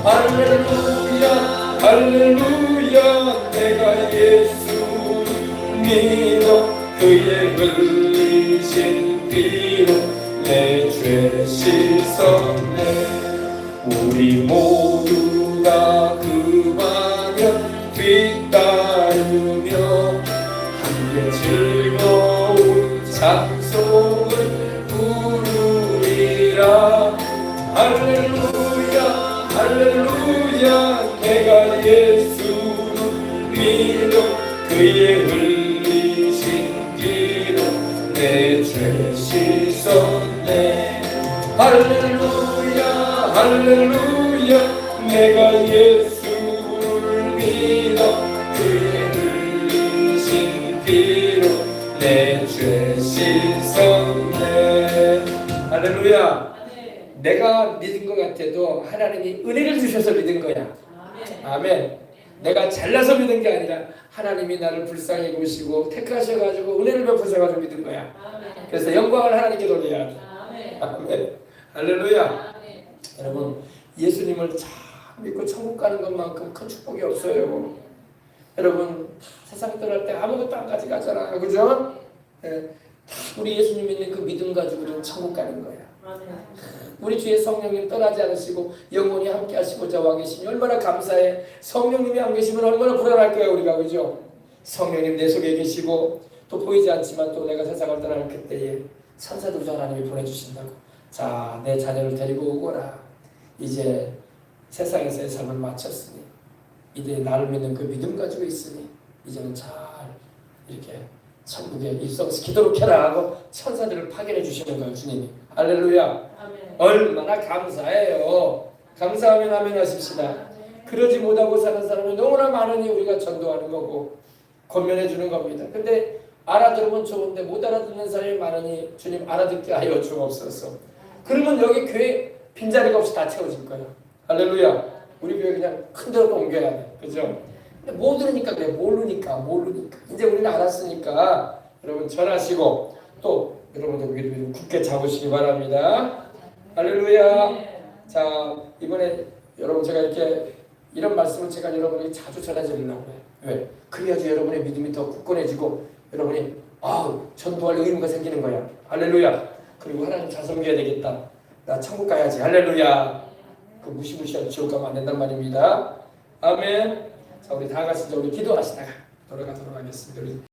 할렐루야 할렐루야 내가 예수를 믿어 그의 흘리신 피로 내 죄 씻었네. 우리 모두가 그 방향 뒤따르며 함께 즐거운 찬송을 부르리라. 할렐루야 할렐루야. 내가 예수를 믿어 그의 흘리신 피로 내 죄 씻었네. 할렐루야 할렐루야. 내가 예수를 믿어 그의 흘리신 피로 내 죄 씻었네. 할렐루야. 내가 믿은 것 같아도 하나님이 은혜를 주셔서 믿은 거야. 아멘. 내가 잘나서 믿은 게 아니라 하나님이 나를 불쌍히 보시고 택하셔가지고 은혜를 베푸셔가지고 믿은 거야. 그래서 영광을 하나님께 돌려야 돼. 아멘. 할렐루야. 여러분, 예수님을 잘 믿고 천국 가는 것만큼 큰 축복이 없어요. 여러분, 세상 떠날 때 아무것도 안 가져가잖아. 그죠? 네. 우리 예수님 믿는 그 믿음 가지고는 천국 가는 거야. 우리 주의 성령님 떠나지 않으시고 영원히 함께 하시고자 와 계시니 얼마나 감사해. 성령님이 안 계시면 얼마나 불안할 거야 우리가. 그죠? 성령님 내 속에 계시고 또 보이지 않지만 또 내가 세상을 떠나는 그때에 천사들도 하나님이 보내주신다고. 자, 내 자녀를 데리고 오거라. 이제 세상에서의 삶을 마쳤으니 이제 나를 믿는 그 믿음 가지고 있으니 이제는 잘 이렇게 천국에 입성시키도록 해라 하고 천사들을 파견해 주시는 거예요. 주님이. 할렐루야. 아멘. 얼마나 감사해요. 감사하면 아멘 하십시다. 그러지 못하고 사는 사람이 너무나 많으니 우리가 전도하는 거고 권면해 주는 겁니다. 근데 알아들으면 좋은데 못 알아듣는 사람이 많으니 주님 알아듣게 하여 주옵소서. 그러면 여기 교회 빈자리가 없이 다 채워질 거예요. 할렐루야. 우리 교회 그냥 큰 데로 옮겨야 돼. 그죠? 근데 못 들으니까 그래. 모르니까. 이제 우리는 알았으니까 여러분 전하시고 또 여러분들 믿음 굳게 잡으시기 바랍니다. 할렐루야. 자, 이번에 여러분 제가 이렇게 이런 말씀을 제가 여러분에게 자주 전해드리려고 해요. 왜? 그래야지 여러분의 믿음이 더 굳건해지고 여러분이 전도할 의무가 생기는 거야. 할렐루야. 그리고 하나님 잘 섬겨야 되겠다. 나 천국 가야지. 할렐루야. 그 무시무시한 지옥 가면 안 된단 말입니다. 아멘. 자, 우리 다 같이 이제 우리 기도하시다가 돌아가도록 하겠습니다.